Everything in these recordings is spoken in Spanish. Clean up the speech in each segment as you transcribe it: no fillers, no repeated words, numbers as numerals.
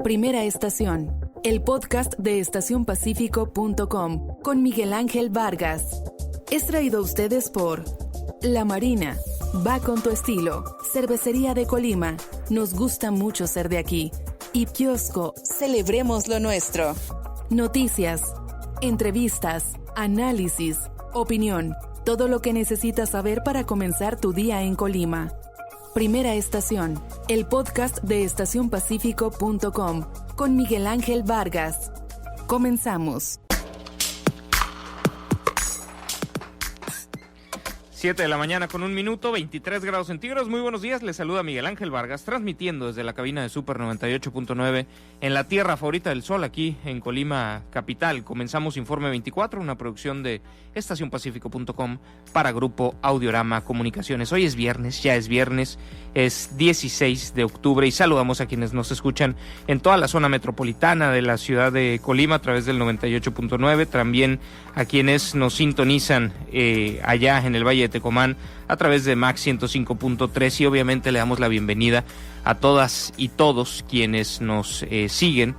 Primera estación, el podcast de estacionpacifico.com con Miguel Ángel Vargas. Es traído a ustedes por La Marina, va con tu estilo, Cervecería de Colima, nos gusta mucho ser de aquí, y Kiosco, celebremos lo nuestro. Noticias, entrevistas, análisis, opinión, todo lo que necesitas saber para comenzar tu día en Colima. Primera estación, el podcast de estacionpacifico.com con Miguel Ángel Vargas. Comenzamos. 7 de la mañana con 1 minuto, 23 grados centígrados. Muy buenos días, les saluda Miguel Ángel Vargas, transmitiendo desde la cabina de Super 98.9 en la tierra favorita del sol, aquí en Colima capital. Comenzamos Informe 24, una producción de estacionpacifico.com para Grupo Audiorama Comunicaciones. Hoy es viernes, ya es viernes, es 16 de octubre y saludamos a quienes nos escuchan en toda la zona metropolitana de la ciudad de Colima a través del 98.9, también a quienes nos sintonizan allá en el Valle de Tecomán a través de Max 105.3 y obviamente le damos la bienvenida a todas y todos quienes nos siguen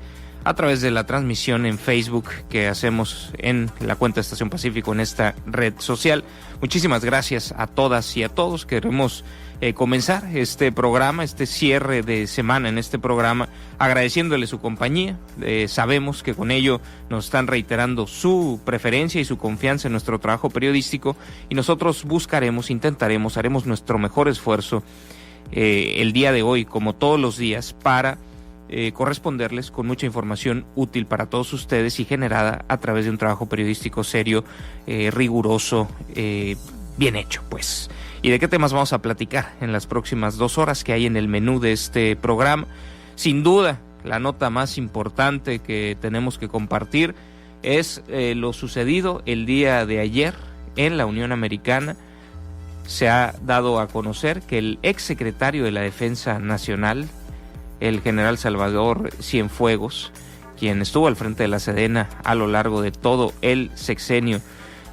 a través de la transmisión en Facebook que hacemos en la cuenta Estación Pacífico en esta red social. Muchísimas gracias a todas y a todos. Queremos comenzar este programa, este cierre de semana en este programa, agradeciéndole su compañía. Sabemos que con ello nos están reiterando su preferencia y su confianza en nuestro trabajo periodístico y nosotros buscaremos, intentaremos, haremos nuestro mejor esfuerzo el día de hoy, como todos los días, para corresponderles con mucha información útil para todos ustedes y generada a través de un trabajo periodístico serio, riguroso, bien hecho, pues. ¿Y de qué temas vamos a platicar en las próximas 2 horas que hay en el menú de este programa? Sin duda, la nota más importante que tenemos que compartir es lo sucedido el día de ayer en la Unión Americana. Se ha dado a conocer que el exsecretario de la Defensa Nacional, el general Salvador Cienfuegos, quien estuvo al frente de la Sedena a lo largo de todo el sexenio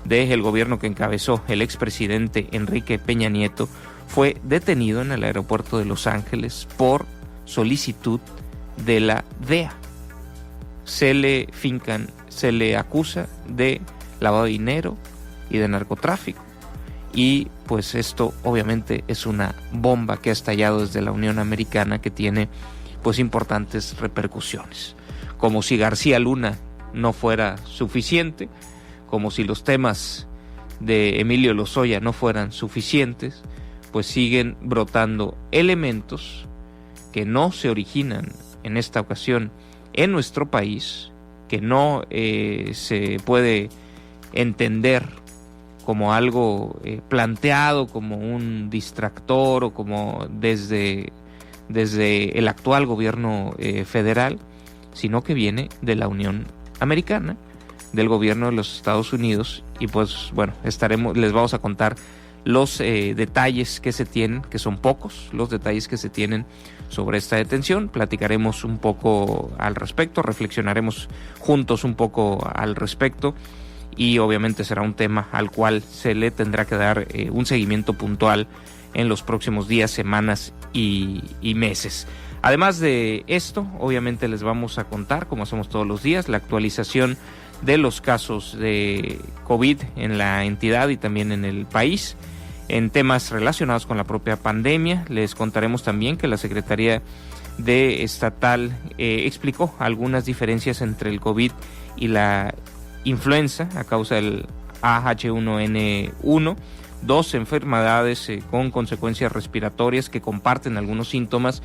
del gobierno que encabezó el expresidente Enrique Peña Nieto, fue detenido en el aeropuerto de Los Ángeles por solicitud de la DEA. Se le acusa de lavado de dinero y de narcotráfico. Y pues esto obviamente es una bomba que ha estallado desde la Unión Americana, que tiene pues importantes repercusiones. Como si García Luna no fuera suficiente, como si los temas de Emilio Lozoya no fueran suficientes, pues siguen brotando elementos que no se originan en esta ocasión en nuestro país, que no se puede entender como algo planteado como un distractor o como desde el actual gobierno federal, sino que viene de la Unión Americana, del gobierno de los Estados Unidos. Y pues bueno, les vamos a contar los detalles que se tienen, que son pocos los detalles que se tienen sobre esta detención. Platicaremos un poco al respecto, reflexionaremos juntos un poco al respecto y obviamente será un tema al cual se le tendrá que dar un seguimiento puntual en los próximos días, semanas y meses. Además de esto, obviamente les vamos a contar, como hacemos todos los días, la actualización de los casos de COVID en la entidad y también en el país. En temas relacionados con la propia pandemia, les contaremos también que la Secretaría de Estatal explicó algunas diferencias entre el COVID y la influenza a causa del AH1N1, 2 enfermedades con consecuencias respiratorias que comparten algunos síntomas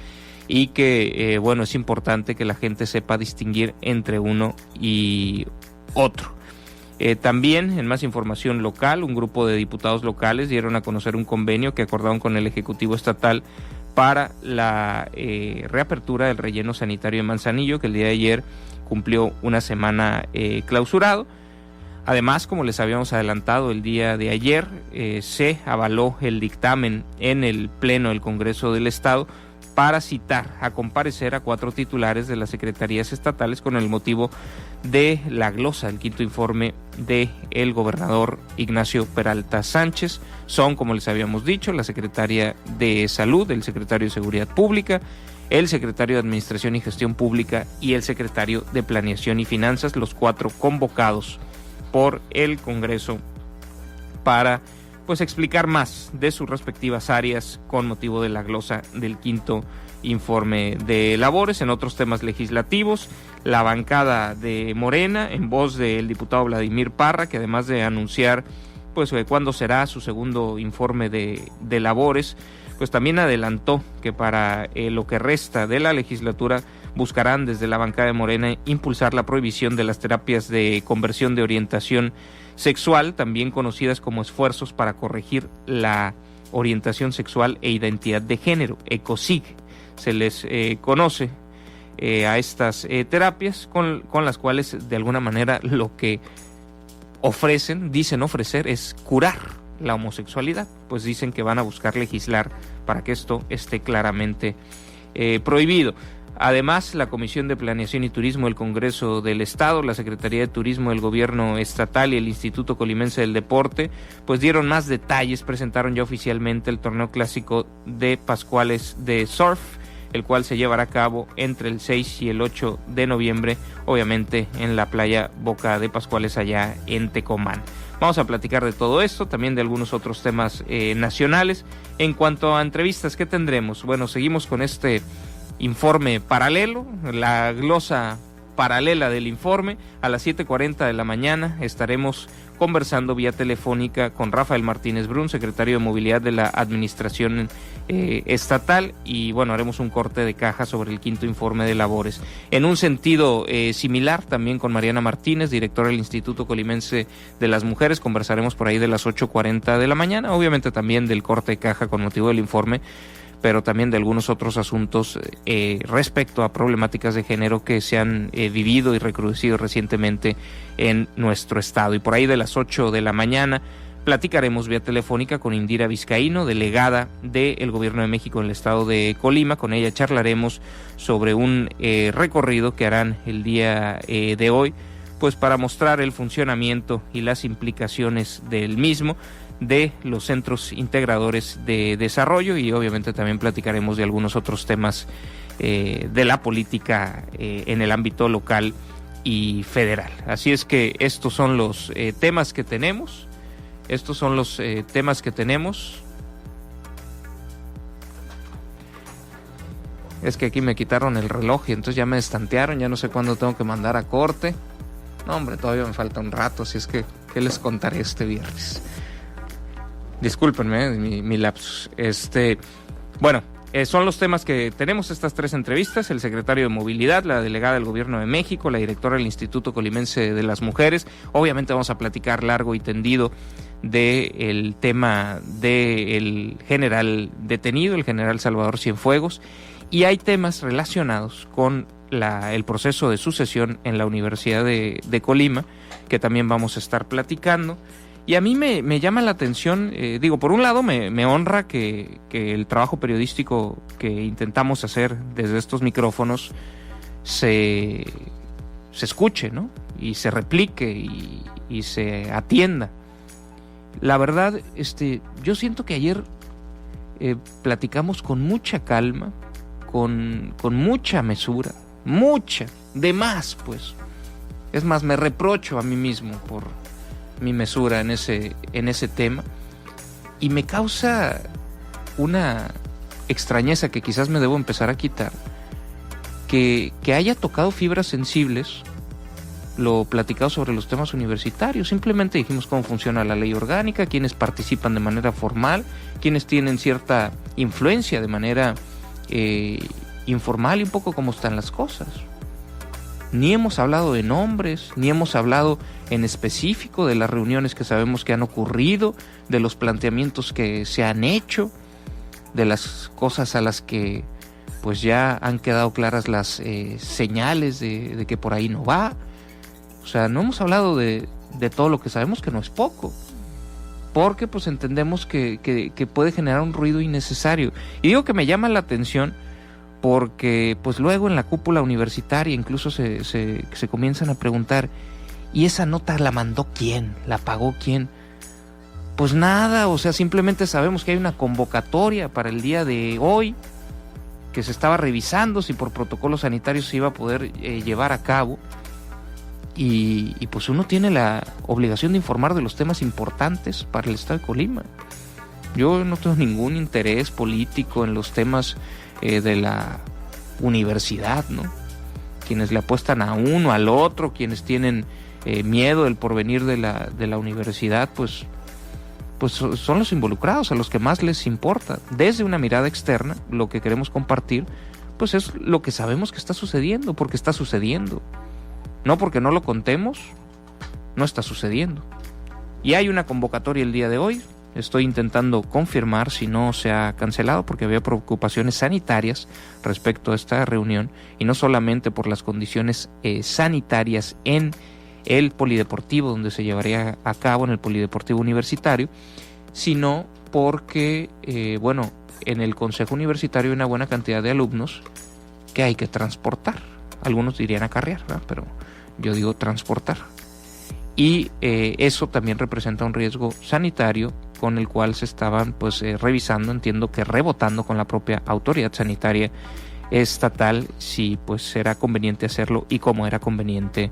y que, bueno, es importante que la gente sepa distinguir entre uno y otro. También, en más información local, un grupo de diputados locales dieron a conocer un convenio que acordaron con el Ejecutivo Estatal para la reapertura del relleno sanitario de Manzanillo, que el día de ayer cumplió una semana clausurado. Además, como les habíamos adelantado el día de ayer, se avaló el dictamen en el Pleno del Congreso del Estado para citar a comparecer a 4 titulares de las secretarías estatales con el motivo de la glosa del quinto informe del gobernador Ignacio Peralta Sánchez. Son, como les habíamos dicho, la secretaria de Salud, el secretario de Seguridad Pública, el secretario de Administración y Gestión Pública y el secretario de Planeación y Finanzas, los 4 convocados por el Congreso para pues explicar más de sus respectivas áreas con motivo de la glosa del quinto informe de labores. En otros temas legislativos, la bancada de Morena, en voz del diputado Vladimir Parra, que además de anunciar pues cuándo será su segundo informe de labores, pues también adelantó que para lo que resta de la legislatura buscarán desde la bancada de Morena impulsar la prohibición de las terapias de conversión de orientación sexual, también conocidas como esfuerzos para corregir la orientación sexual e identidad de género, ECOSIG. Se les conoce a estas terapias con las cuales de alguna manera lo que dicen ofrecer es curar la homosexualidad, pues dicen que van a buscar legislar para que esto esté claramente prohibido. Además, la Comisión de Planeación y Turismo del Congreso del Estado, la Secretaría de Turismo del Gobierno Estatal y el Instituto Colimense del Deporte, pues dieron más detalles, presentaron ya oficialmente el torneo clásico de Pascuales de surf, el cual se llevará a cabo entre el 6 y el 8 de noviembre, obviamente en la playa Boca de Pascuales allá en Tecomán. Vamos a platicar de todo esto, también de algunos otros temas nacionales. En cuanto a entrevistas, ¿qué tendremos? Bueno, seguimos con este informe paralelo, la glosa paralela del informe. A las 7:40 de la mañana estaremos conversando vía telefónica con Rafael Martínez Brun, secretario de Movilidad de la Administración Estatal, y bueno, haremos un corte de caja sobre el quinto informe de labores. En un sentido similar, también con Mariana Martínez, directora del Instituto Colimense de las Mujeres, conversaremos por ahí de las 8:40 de la mañana, obviamente también del corte de caja con motivo del informe, pero también de algunos otros asuntos respecto a problemáticas de género que se han vivido y recrudecido recientemente en nuestro estado. Y por ahí de las 8 de la mañana platicaremos vía telefónica con Indira Vizcaíno, delegada del Gobierno de México en el estado de Colima. Con ella charlaremos sobre un recorrido que harán el día de hoy, pues para mostrar el funcionamiento y las implicaciones del mismo, de los centros integradores de desarrollo, y obviamente también platicaremos de algunos otros temas de la política en el ámbito local y federal. Así es que estos son los temas que tenemos. Es que aquí me quitaron el reloj y entonces ya me estantearon, ya no sé cuándo tengo que mandar a corte. No, hombre, todavía me falta un rato, así es que ¿qué les contaré este viernes? Discúlpenme mi lapsus. Bueno, son los temas que tenemos, estas 3 entrevistas: el secretario de Movilidad, la delegada del Gobierno de México, la directora del Instituto Colimense de las Mujeres. Obviamente vamos a platicar largo y tendido del tema del general detenido, el general Salvador Cienfuegos, y hay temas relacionados con el proceso de sucesión en la Universidad de Colima, que también vamos a estar platicando. Y a mí me llama la atención, por un lado me honra que el trabajo periodístico que intentamos hacer desde estos micrófonos se escuche, ¿no? Y se replique y se atienda. La verdad, yo siento que ayer platicamos con mucha calma, con mucha mesura, de más, pues. Es más, me reprocho a mí mismo por mi mesura en ese tema, y me causa una extrañeza que quizás me debo empezar a quitar, que haya tocado fibras sensibles lo platicado sobre los temas universitarios. Simplemente dijimos cómo funciona la ley orgánica, quiénes participan de manera formal, quiénes tienen cierta influencia de manera informal, y un poco cómo están las cosas. Ni hemos hablado de nombres, ni hemos hablado en específico de las reuniones que sabemos que han ocurrido, de los planteamientos que se han hecho, de las cosas a las que pues ya han quedado claras las señales de que por ahí no va. O sea, no hemos hablado de todo lo que sabemos, que no es poco, porque pues entendemos que puede generar un ruido innecesario. Y digo que me llama la atención porque pues luego en la cúpula universitaria incluso se comienzan a preguntar: ¿y esa nota la mandó quién? ¿La pagó quién? Pues nada, o sea, simplemente sabemos que hay una convocatoria para el día de hoy, que se estaba revisando si por protocolos sanitarios se iba a poder llevar a cabo. Y pues uno tiene la obligación de informar de los temas importantes para el estado de Colima. Yo no tengo ningún interés político en los temas de la universidad, ¿no? Quienes le apuestan a uno, al otro, quienes tienen miedo del porvenir de la universidad, pues son los involucrados, a los que más les importa. Desde una mirada externa, lo que queremos compartir, pues es lo que sabemos que está sucediendo, porque está sucediendo. No porque no lo contemos, no está sucediendo. Y hay una convocatoria el día de hoy. Estoy intentando confirmar si no se ha cancelado, porque había preocupaciones sanitarias respecto a esta reunión, y no solamente por las condiciones sanitarias en el polideportivo donde se llevaría a cabo, en el polideportivo universitario, sino porque, en el consejo universitario hay una buena cantidad de alumnos que hay que transportar. Algunos dirían acarrear, ¿verdad? Pero yo digo transportar. Y eso también representa un riesgo sanitario con el cual se estaban revisando, entiendo que rebotando con la propia autoridad sanitaria estatal, si pues era conveniente hacerlo y cómo era conveniente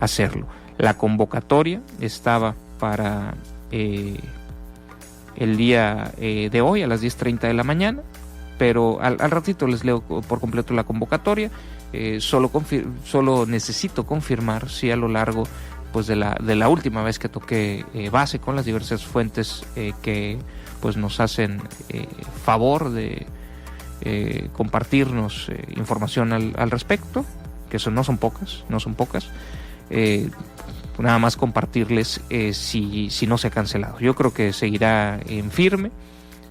hacerlo. La convocatoria estaba para el día de hoy a las 10:30 de la mañana, pero al ratito les leo por completo la convocatoria. Solo necesito confirmar si a lo largo pues de la última vez que toqué base con las diversas fuentes que pues nos hacen favor de compartirnos información al respecto, que eso no son pocas, nada más compartirles si no se ha cancelado. Yo creo que seguirá en firme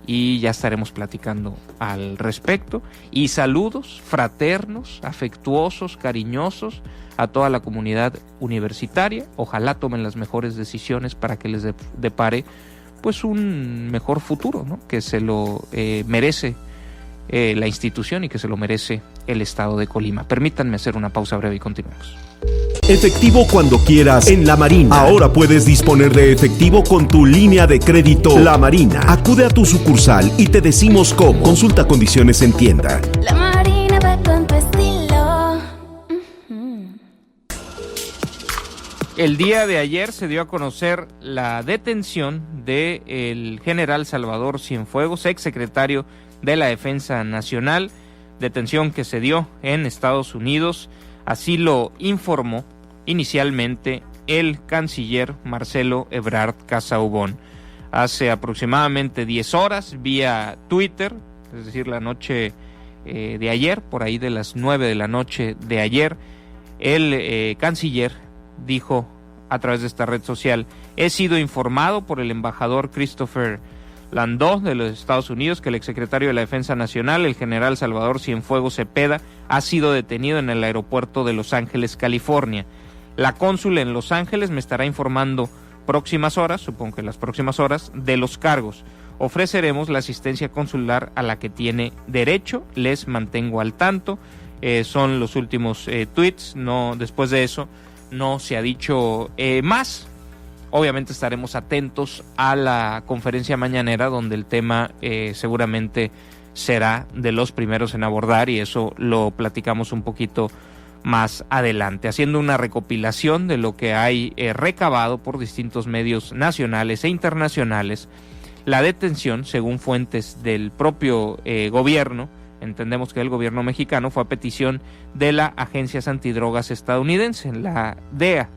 y ya estaremos platicando al respecto. Y saludos fraternos, afectuosos, cariñosos a toda la comunidad universitaria. Ojalá tomen las mejores decisiones para que les depare pues un mejor futuro, ¿no? Que se lo merece la institución y que se lo merece el estado de Colima. Permítanme hacer una pausa breve y continuemos. Efectivo cuando quieras en La Marina. Ahora puedes disponer de efectivo con tu línea de crédito La Marina. Acude a tu sucursal y te decimos cómo. Consulta condiciones en tienda. La Marina va con tu estilo. El día de ayer se dio a conocer la detención del general Salvador Cienfuegos, exsecretario de la Defensa Nacional, detención que se dio en Estados Unidos. Así lo informó inicialmente el canciller Marcelo Ebrard Casaubon. Hace aproximadamente 10 horas, vía Twitter, es decir, la noche de ayer, por ahí de las 9 de la noche de ayer, el canciller dijo a través de esta red social: he sido informado por el embajador Christopher Landó de los Estados Unidos que el exsecretario de la Defensa Nacional, el general Salvador Cienfuegos Cepeda, ha sido detenido en el aeropuerto de Los Ángeles, California. La cónsula en Los Ángeles me estará informando próximas horas, supongo que las próximas horas, de los cargos. Ofreceremos la asistencia consular a la que tiene derecho, les mantengo al tanto. Son los últimos tweets, no, después de eso no se ha dicho más. Obviamente estaremos atentos a la conferencia mañanera, donde el tema seguramente será de los primeros en abordar, y eso lo platicamos un poquito más adelante, haciendo una recopilación de lo que hay recabado por distintos medios nacionales e internacionales. La detención, según fuentes del propio gobierno, entendemos que el gobierno mexicano, fue a petición de la Agencia Antidrogas estadounidense, la DEA.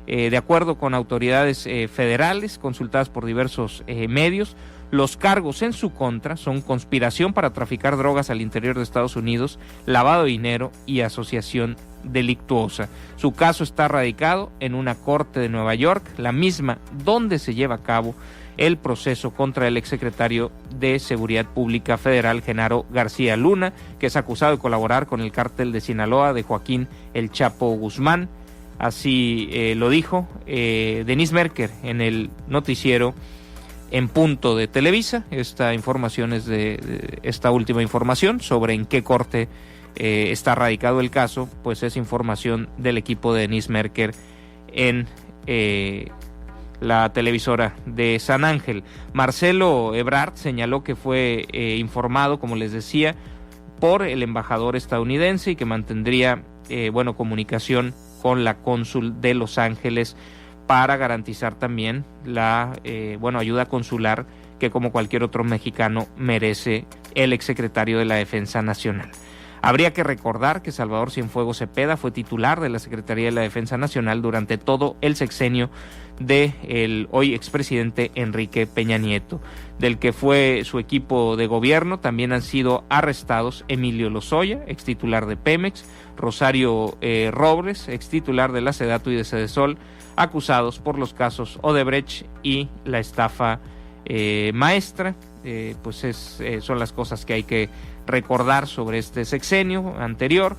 De acuerdo con autoridades federales consultadas por diversos medios, los cargos en su contra son conspiración para traficar drogas al interior de Estados Unidos, lavado de dinero y asociación delictuosa. Su caso está radicado en una corte de Nueva York, la misma donde se lleva a cabo el proceso contra el exsecretario de Seguridad Pública Federal, Genaro García Luna, que es acusado de colaborar con el cártel de Sinaloa de Joaquín El Chapo Guzmán. Así lo dijo Denise Merker en el noticiero En Punto de Televisa. Esta información es esta última información sobre en qué corte está radicado el caso, pues es información del equipo de Denise Merker en la televisora de San Ángel. Marcelo Ebrard señaló que fue informado, como les decía, por el embajador estadounidense y que mantendría comunicación con la cónsul de Los Ángeles para garantizar también la ayuda consular que, como cualquier otro mexicano, merece el exsecretario de la Defensa Nacional. Habría que recordar que Salvador Cienfuegos Cepeda fue titular de la Secretaría de la Defensa Nacional durante todo el sexenio del hoy expresidente Enrique Peña Nieto, del que fue su equipo de gobierno. También han sido arrestados Emilio Lozoya, extitular de Pemex, Rosario Robles, extitular de la Sedatu y de Sedesol, acusados por los casos Odebrecht y la estafa maestra. Son las cosas que hay que recordar sobre este sexenio anterior.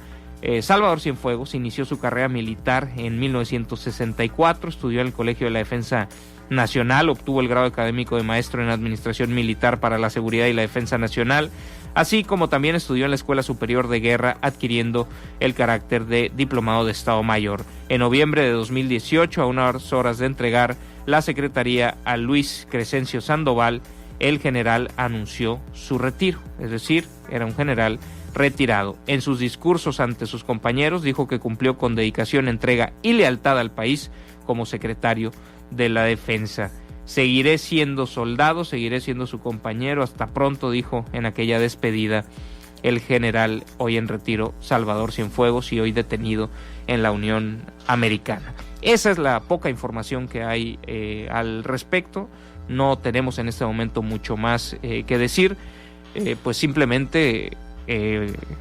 Salvador Cienfuegos inició su carrera militar en 1964, estudió en el Colegio de la Defensa Nacional, obtuvo el grado académico de maestro en Administración Militar para la Seguridad y la Defensa Nacional, así como también estudió en la Escuela Superior de Guerra, adquiriendo el carácter de diplomado de Estado Mayor. En noviembre de 2018, a unas horas de entregar la secretaría a Luis Crescencio Sandoval, el general anunció su retiro, es decir, era un general retirado. En sus discursos ante sus compañeros dijo que cumplió con dedicación, entrega y lealtad al país como secretario de la Defensa. Seguiré siendo soldado, seguiré siendo su compañero, hasta pronto, dijo en aquella despedida el general hoy en retiro Salvador Cienfuegos y hoy detenido en la Unión Americana. Esa es la poca información que hay al respecto. No tenemos en este momento mucho más que decir, pues simplemente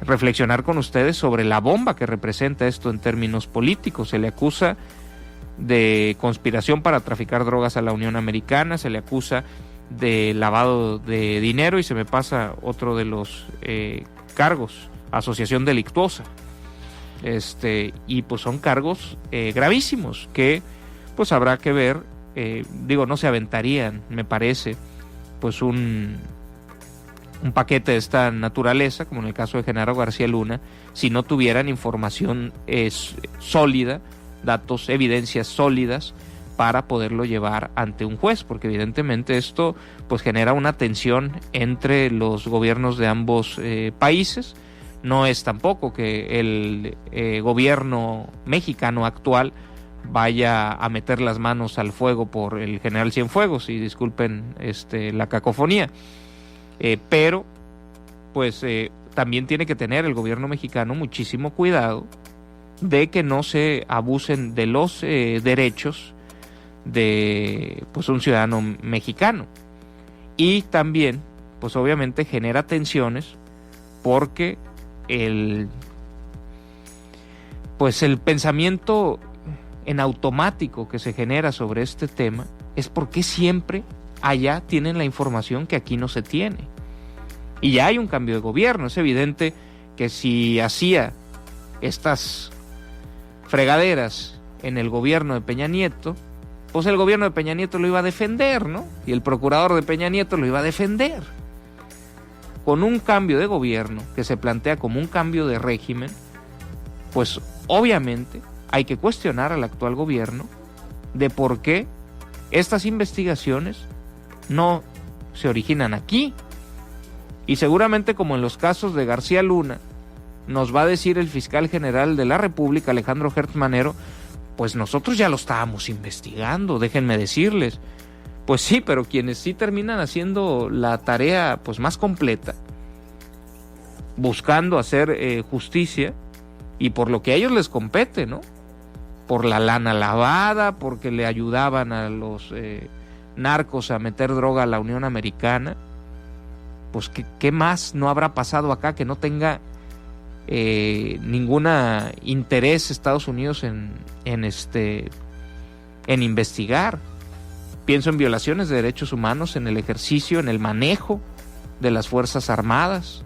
reflexionar con ustedes sobre la bomba que representa esto en términos políticos. Se le acusa de conspiración para traficar drogas a la Unión Americana, se le acusa de lavado de dinero y se me pasa otro de los cargos, asociación delictuosa. Y pues son cargos gravísimos que pues habrá que ver. No se aventarían, me parece, pues un paquete de esta naturaleza, como en el caso de Genaro García Luna, si no tuvieran información sólida, datos, evidencias sólidas para poderlo llevar ante un juez, porque evidentemente esto pues genera una tensión entre los gobiernos de ambos países. No es tampoco que el gobierno mexicano actual vaya a meter las manos al fuego por el general Cienfuegos, y disculpen la cacofonía, pero pues también tiene que tener el gobierno mexicano muchísimo cuidado de que no se abusen de los derechos de pues un ciudadano mexicano. Y también pues obviamente genera tensiones porque el pensamiento en automático que se genera sobre este tema es porque siempre allá tienen la información que aquí no se tiene. Y ya hay un cambio de gobierno. Es evidente que si hacía estas fregaderas en el gobierno de Peña Nieto, pues el gobierno de Peña Nieto lo iba a defender, ¿no? Y el procurador de Peña Nieto lo iba a defender. Con un cambio de gobierno que se plantea como un cambio de régimen, pues obviamente hay que cuestionar al actual gobierno de por qué estas investigaciones no se originan aquí. Y seguramente, como en los casos de García Luna, nos va a decir el fiscal general de la República, Alejandro Gertz Manero, pues nosotros ya lo estábamos investigando, déjenme decirles. Pues sí, pero quienes sí terminan haciendo la tarea pues más completa, buscando hacer justicia, y por lo que a ellos les compete, ¿no? Por la lana lavada, porque le ayudaban a los narcos a meter droga a la Unión Americana, pues ¿qué más no habrá pasado acá que no tenga ninguna interés Estados Unidos en investigar? Pienso en violaciones de derechos humanos, en el ejercicio, en el manejo de las Fuerzas Armadas,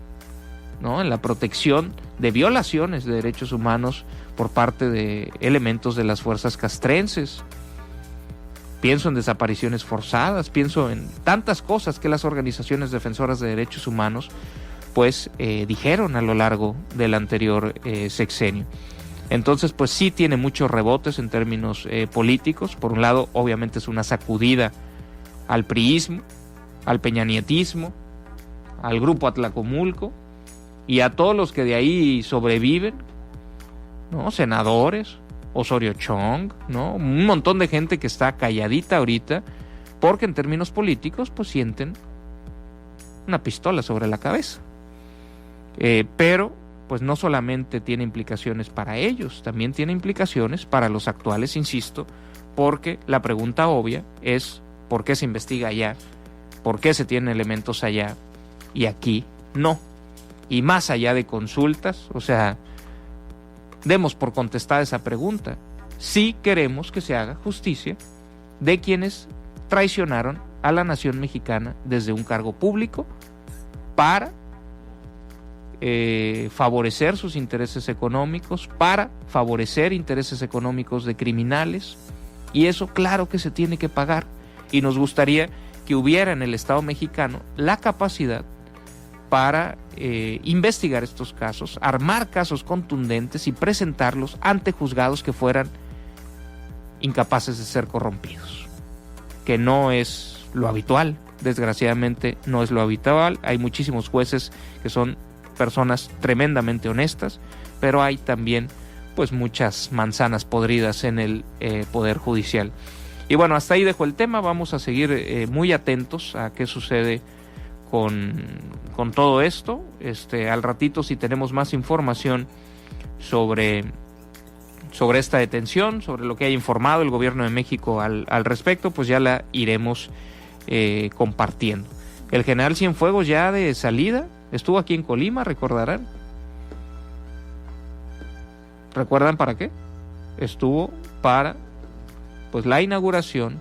¿no? En la protección de violaciones de derechos humanos por parte de elementos de las fuerzas castrenses. Pienso en desapariciones forzadas, pienso en tantas cosas que las organizaciones defensoras de derechos humanos pues dijeron a lo largo del anterior sexenio. Entonces pues sí tiene muchos rebotes en términos políticos. Por un lado, obviamente es una sacudida al priismo, al peñanietismo, al grupo Atlacomulco, Y a todos los que de ahí sobreviven, ¿no? Senadores, Osorio Chong, ¿no? Un montón de gente que está calladita ahorita, porque en términos políticos, pues sienten una pistola sobre la cabeza. Pero, pues no solamente tiene implicaciones para ellos, también tiene implicaciones para los actuales, insisto, porque la pregunta obvia es ¿por qué se investiga allá? ¿Por qué se tienen elementos allá y aquí no? Y más allá de consultas, o sea, demos por contestada esa pregunta. Sí queremos que se haga justicia de quienes traicionaron a la nación mexicana desde un cargo público para favorecer sus intereses económicos, para favorecer intereses económicos de criminales, y eso claro que se tiene que pagar, y nos gustaría que hubiera en el Estado mexicano la capacidad para investigar estos casos, armar casos contundentes y presentarlos ante juzgados que fueran incapaces de ser corrompidos, que no es lo habitual, desgraciadamente no es lo habitual. Hay muchísimos jueces que son personas tremendamente honestas, pero hay también pues muchas manzanas podridas en el Poder Judicial. Y bueno, hasta ahí dejo el tema. Vamos a seguir muy atentos a qué sucede con todo esto. Al ratito, si tenemos más información sobre esta detención, sobre lo que ha informado el gobierno de México al respecto, pues ya la iremos compartiendo. El general Cienfuegos ya de salida estuvo aquí en Colima, recordarán. ¿Recuerdan para qué? Estuvo para pues la inauguración,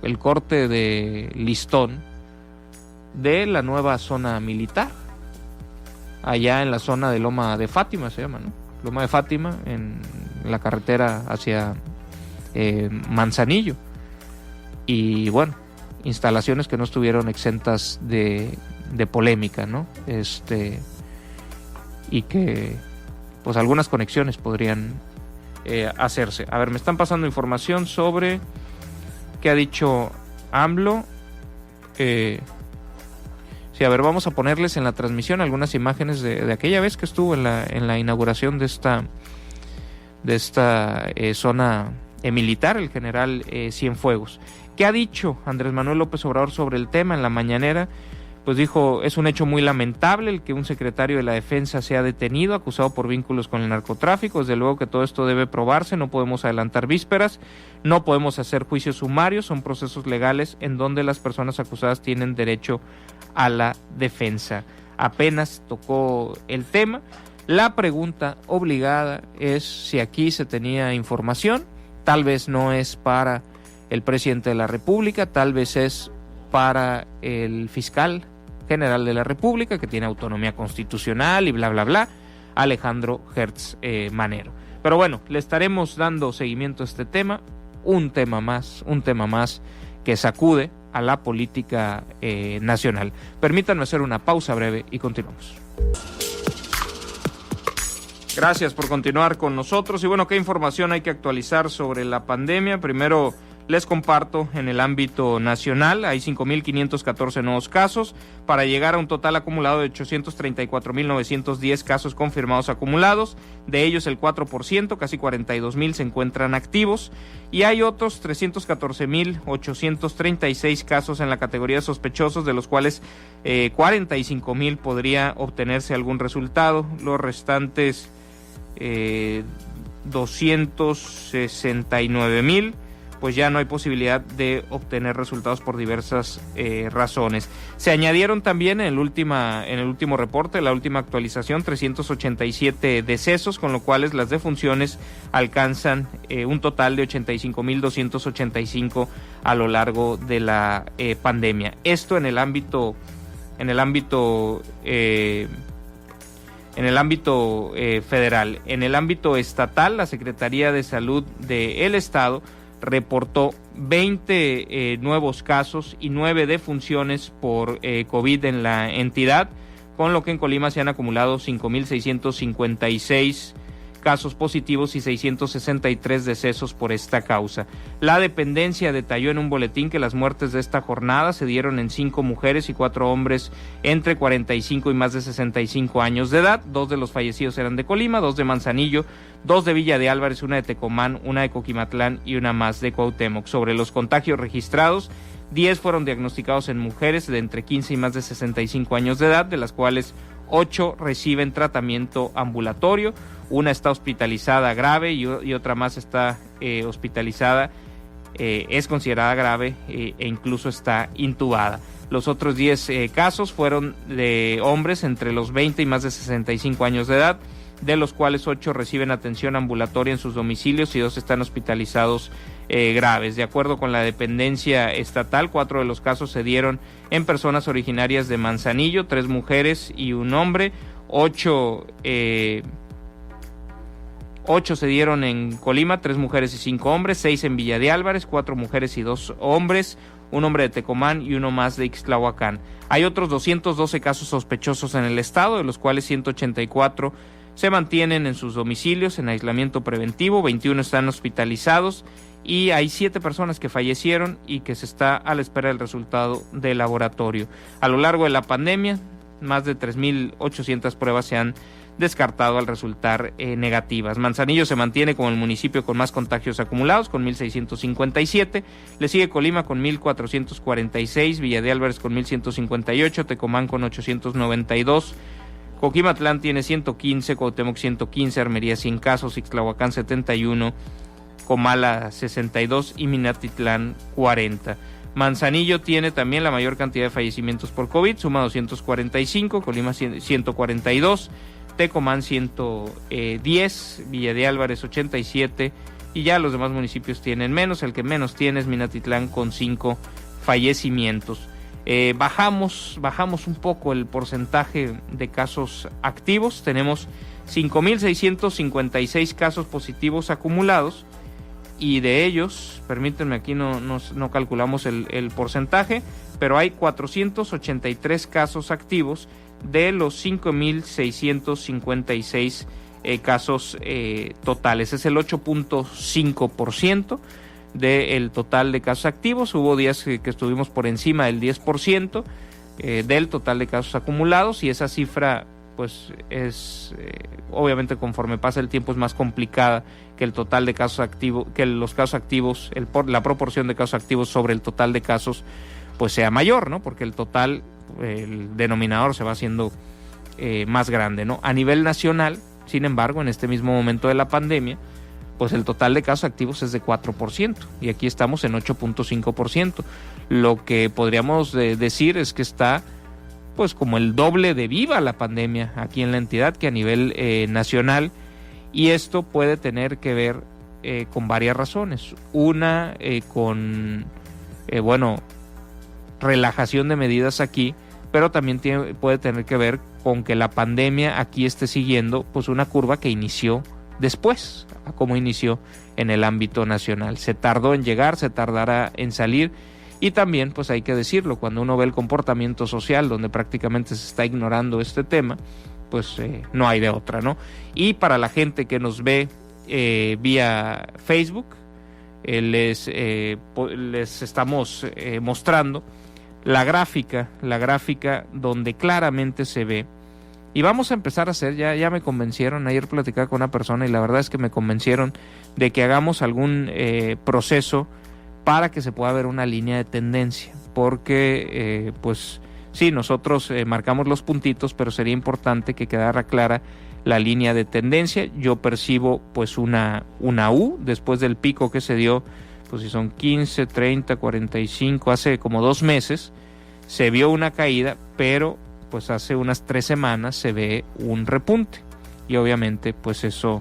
el corte de listón de la nueva zona militar, allá en la zona de Loma de Fátima se llama, ¿no? Loma de Fátima, en la carretera hacia Manzanillo. Y bueno, instalaciones que no estuvieron exentas de polémica, ¿no? Y que pues algunas conexiones podrían hacerse. A ver, me están pasando información sobre qué ha dicho AMLO. Sí, a ver, vamos a ponerles en la transmisión algunas imágenes de aquella vez que estuvo en la inauguración de esta zona militar, el general Cienfuegos. ¿Qué ha dicho Andrés Manuel López Obrador sobre el tema en la mañanera? Pues dijo, es un hecho muy lamentable el que un secretario de la Defensa sea detenido, acusado por vínculos con el narcotráfico. Desde luego que todo esto debe probarse, no podemos adelantar vísperas, no podemos hacer juicios sumarios, son procesos legales en donde las personas acusadas tienen derecho a la defensa. Apenas tocó el tema. La pregunta obligada es si aquí se tenía información, tal vez no es para el presidente de la República, tal vez es para el fiscal general de la República, que tiene autonomía constitucional y bla, bla, bla, Alejandro Gertz Manero. Pero bueno, le estaremos dando seguimiento a este tema, un tema más que sacude a la política nacional. Permítanme hacer una pausa breve y continuamos. Gracias por continuar con nosotros. Y bueno, ¿qué información hay que actualizar sobre la pandemia? Primero les comparto en el ámbito nacional, hay 5.514 nuevos casos para llegar a un total acumulado de 834.910 casos confirmados acumulados. De ellos el 4%, casi 42.000 se encuentran activos y hay otros 314.836 casos en la categoría de sospechosos, de los cuales 45.000 podría obtenerse algún resultado. Los restantes 269.000 pues ya no hay posibilidad de obtener resultados por diversas razones. Se añadieron también en el último reporte, la última actualización, 387 decesos, con lo cual las defunciones alcanzan un total de 85.285 a lo largo de la pandemia. Esto en el ámbito federal. En el ámbito estatal, la Secretaría de Salud del Estado reportó 20 nuevos casos y 9 defunciones por COVID en la entidad, con lo que en Colima se han acumulado 5.656 casos positivos y 663 decesos por esta causa. La dependencia detalló en un boletín que las muertes de esta jornada se dieron en 5 mujeres y 4 hombres entre 45 y más de 65 años de edad. 2 de los fallecidos eran de Colima, 2 de Manzanillo, 2 de Villa de Álvarez, 1 de Tecomán, 1 de Coquimatlán y 1 más de Cuauhtémoc. Sobre los contagios registrados, 10 fueron diagnosticados en mujeres de entre 15 y más de 65 años de edad, de las cuales 8 reciben tratamiento ambulatorio, 1 está hospitalizada grave y otra más está hospitalizada, es considerada grave e incluso está intubada. Los otros 10 casos fueron de hombres entre los 20 y más de 65 años de edad, de los cuales 8 reciben atención ambulatoria en sus domicilios y 2 están hospitalizados graves. De acuerdo con la dependencia estatal, 4 de los casos se dieron en personas originarias de Manzanillo, 3 mujeres y 1 hombre, 8 se dieron en Colima, 3 mujeres y 5 hombres, 6 en Villa de Álvarez, 4 mujeres y 2 hombres, 1 hombre de Tecomán y 1 más de Ixtlahuacán. Hay otros 212 casos sospechosos en el estado, de los cuales 184 se mantienen en sus domicilios en aislamiento preventivo, 21 están hospitalizados y hay 7 personas que fallecieron y que se está a la espera del resultado del laboratorio. A lo largo de la pandemia, más de 3.800 pruebas se han descartado al resultar negativas. Manzanillo se mantiene como el municipio con más contagios acumulados, con 1.657, le sigue Colima con 1.446, Villa de Álvarez con 1.158, Tecomán con 892, Coquimatlán tiene 115, Cuauhtémoc 115, Armería 100 casos, Ixtlahuacán 71, Comala 62 y Minatitlán 40. Manzanillo tiene también la mayor cantidad de fallecimientos por COVID, suma 245, Colima 142, Tecomán 110, Villa de Álvarez 87 y ya los demás municipios tienen menos. El que menos tiene es Minatitlán con 5 fallecimientos. Bajamos un poco el porcentaje de casos activos. Tenemos 5.656 casos positivos acumulados y de ellos, permítanme, aquí no calculamos el porcentaje, pero hay 483 casos activos de los 5.656 casos totales. Es el 8.5% del total de casos activos. Hubo días que estuvimos por encima del 10% del total de casos acumulados y esa cifra pues es obviamente conforme pasa el tiempo es más complicada que el total de casos activos, que los casos activos, la proporción de casos activos sobre el total de casos pues sea mayor, ¿no? Porque el total, el denominador se va haciendo más grande, ¿no? A nivel nacional, sin embargo, en este mismo momento de la pandemia, pues el total de casos activos es de 4% y aquí estamos en 8.5%. Lo que podríamos decir es que está pues como el doble de viva la pandemia aquí en la entidad que a nivel nacional, y esto puede tener que ver con varias razones. Una, con relajación de medidas aquí, pero también puede tener que ver con que la pandemia aquí esté siguiendo pues una curva que inició después, a como inició en el ámbito nacional. Se tardó en llegar, se tardará en salir. Y también, pues hay que decirlo, cuando uno ve el comportamiento social donde prácticamente se está ignorando este tema, pues no hay de otra, ¿no? Y para la gente que nos ve vía Facebook, les estamos mostrando la gráfica donde claramente se ve. Y vamos a empezar a hacer, ya me convencieron, ayer platicaba con una persona y la verdad es que me convencieron de que hagamos algún proceso para que se pueda ver una línea de tendencia, porque pues sí, nosotros marcamos los puntitos, pero sería importante que quedara clara la línea de tendencia. Yo percibo pues una U después del pico que se dio, pues si son 15, 30, 45, hace como 2 meses se vio una caída, pero pues hace unas 3 semanas se ve un repunte y obviamente pues eso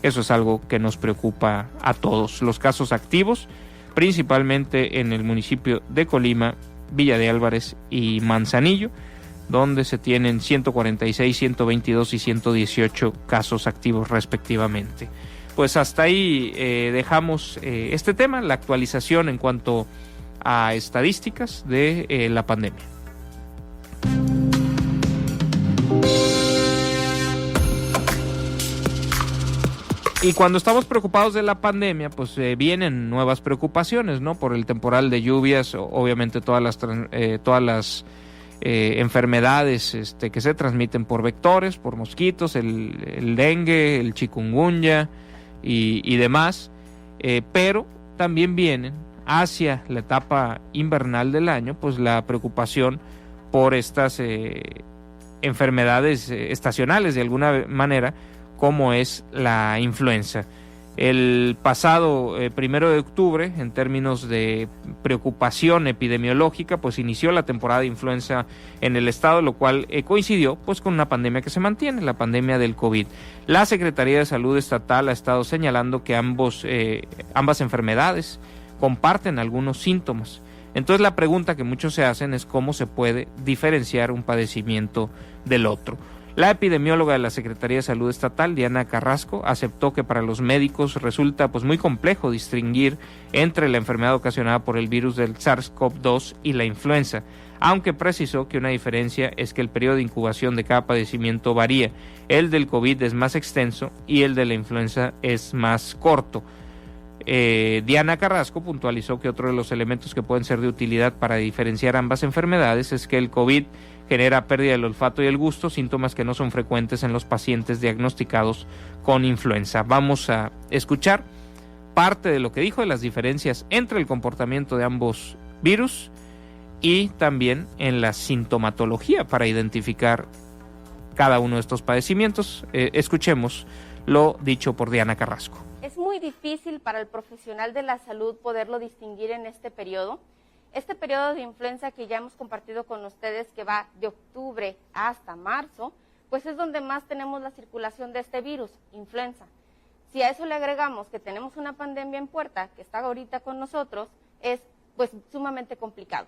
es algo que nos preocupa a todos. Los casos activos principalmente en el municipio de Colima, Villa de Álvarez y Manzanillo, donde se tienen 146, 122 y 118 casos activos respectivamente. Pues hasta ahí dejamos este tema, la actualización en cuanto a estadísticas de la pandemia. Y cuando estamos preocupados de la pandemia, pues vienen nuevas preocupaciones, ¿no? Por el temporal de lluvias, obviamente todas las enfermedades que se transmiten por vectores, por mosquitos, el dengue, el chikungunya y demás, pero también vienen hacia la etapa invernal del año, pues la preocupación por estas enfermedades estacionales de alguna manera, como es la influenza. El pasado 1 de octubre, en términos de preocupación epidemiológica, pues inició la temporada de influenza en el estado, lo cual coincidió pues con una pandemia que se mantiene, la pandemia del COVID. La Secretaría de Salud Estatal ha estado señalando que ambas enfermedades comparten algunos síntomas. Entonces la pregunta que muchos se hacen es cómo se puede diferenciar un padecimiento del otro. La epidemióloga de la Secretaría de Salud Estatal, Diana Carrasco, aceptó que para los médicos resulta pues muy complejo distinguir entre la enfermedad ocasionada por el virus del SARS-CoV-2 y la influenza, aunque precisó que una diferencia es que el periodo de incubación de cada padecimiento varía. El del COVID es más extenso y el de la influenza es más corto. Diana Carrasco puntualizó que otro de los elementos que pueden ser de utilidad para diferenciar ambas enfermedades es que el COVID genera pérdida del olfato y el gusto, síntomas que no son frecuentes en los pacientes diagnosticados con influenza. Vamos a escuchar parte de lo que dijo de las diferencias entre el comportamiento de ambos virus y también en la sintomatología para identificar cada uno de estos padecimientos. Escuchemos lo dicho por Diana Carrasco. Es muy difícil para el profesional de la salud poderlo distinguir en este periodo. Este periodo de influenza que ya hemos compartido con ustedes, que va de octubre hasta marzo, pues es donde más tenemos la circulación de este virus, influenza. Si a eso le agregamos que tenemos una pandemia en puerta, que está ahorita con nosotros, es pues sumamente complicado.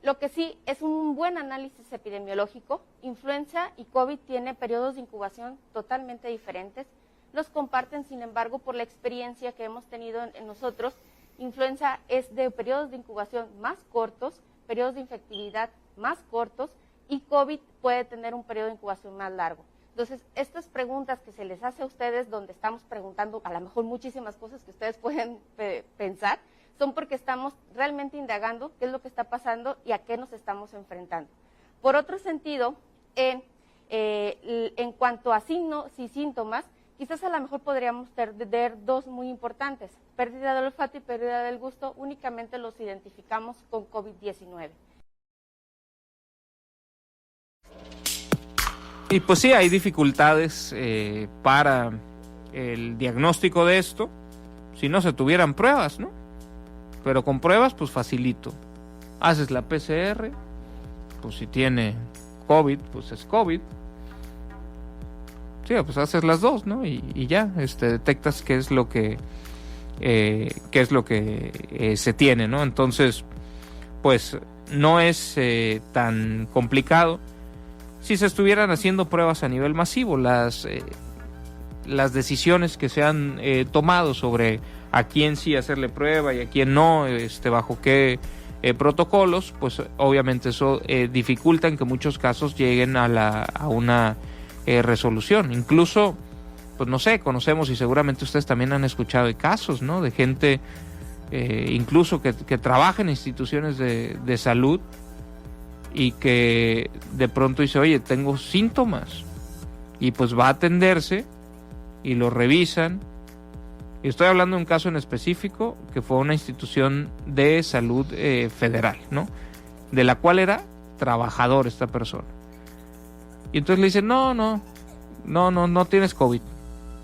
Lo que sí es un buen análisis epidemiológico. Influenza y COVID tiene periodos de incubación totalmente diferentes. Los comparten, sin embargo, por la experiencia que hemos tenido en nosotros. Influenza es de periodos de incubación más cortos, periodos de infectividad más cortos, y COVID puede tener un periodo de incubación más largo. Entonces, estas preguntas que se les hace a ustedes, donde estamos preguntando a lo mejor muchísimas cosas que ustedes pueden pensar, son porque estamos realmente indagando qué es lo que está pasando y a qué nos estamos enfrentando. Por otro sentido, en cuanto a signos y síntomas, quizás a lo mejor podríamos tener dos muy importantes: pérdida del olfato y pérdida del gusto. Únicamente los identificamos con COVID-19. Y pues sí, hay dificultades para el diagnóstico de esto si no se tuvieran pruebas, ¿no? Pero con pruebas, pues facilito. Haces la PCR, pues si tiene COVID, pues es COVID. Sí, pues haces las dos, ¿no? Y ya, detectas qué es lo que se tiene, ¿no? Entonces, pues no es tan complicado. Si se estuvieran haciendo pruebas a nivel masivo, las decisiones que se han tomado sobre a quién sí hacerle prueba y a quién no, bajo qué protocolos, pues obviamente eso dificulta en que muchos casos lleguen a una resolución. Incluso, pues no sé, conocemos y seguramente ustedes también han escuchado de casos, ¿no? De gente incluso que trabaja en instituciones de salud y que de pronto dice, oye, tengo síntomas, y pues va a atenderse y lo revisan. Y estoy hablando de un caso en específico que fue una institución de salud federal, ¿no? De la cual era trabajador esta persona. Y entonces le dicen, no tienes COVID.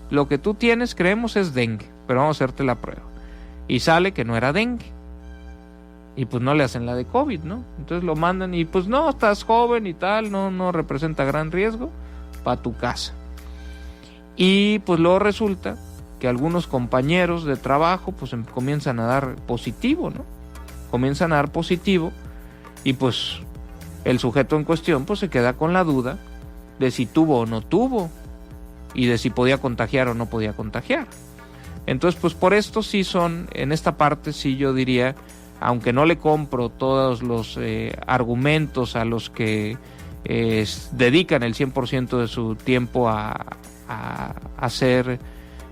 Lo que tú tienes, creemos, es dengue, pero vamos a hacerte la prueba. Y sale que no era dengue. Y pues no le hacen la de COVID, ¿no? Entonces lo mandan y pues no, estás joven y tal, no representa gran riesgo, para tu casa. Y pues luego resulta que algunos compañeros de trabajo pues comienzan a dar positivo, ¿no? Comienzan a dar positivo y pues el sujeto en cuestión pues se queda con la duda de si tuvo o no tuvo y de si podía contagiar o no podía contagiar. Entonces pues por esto sí son, en esta parte sí yo diría, aunque no le compro todos los argumentos a los que dedican el 100% de su tiempo a hacer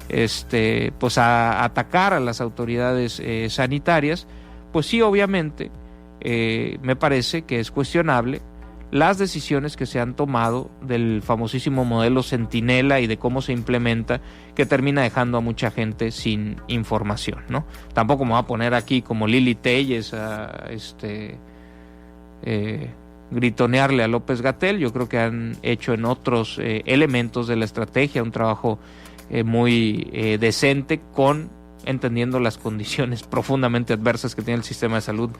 pues a atacar a las autoridades sanitarias, pues sí, obviamente me parece que es cuestionable las decisiones que se han tomado del famosísimo modelo Centinela y de cómo se implementa, que termina dejando a mucha gente sin información, ¿no? Tampoco me voy a poner aquí como Lili Telles a gritonearle a López-Gatell. Yo creo que han hecho en otros elementos de la estrategia un trabajo muy decente, entendiendo las condiciones profundamente adversas que tiene el sistema de salud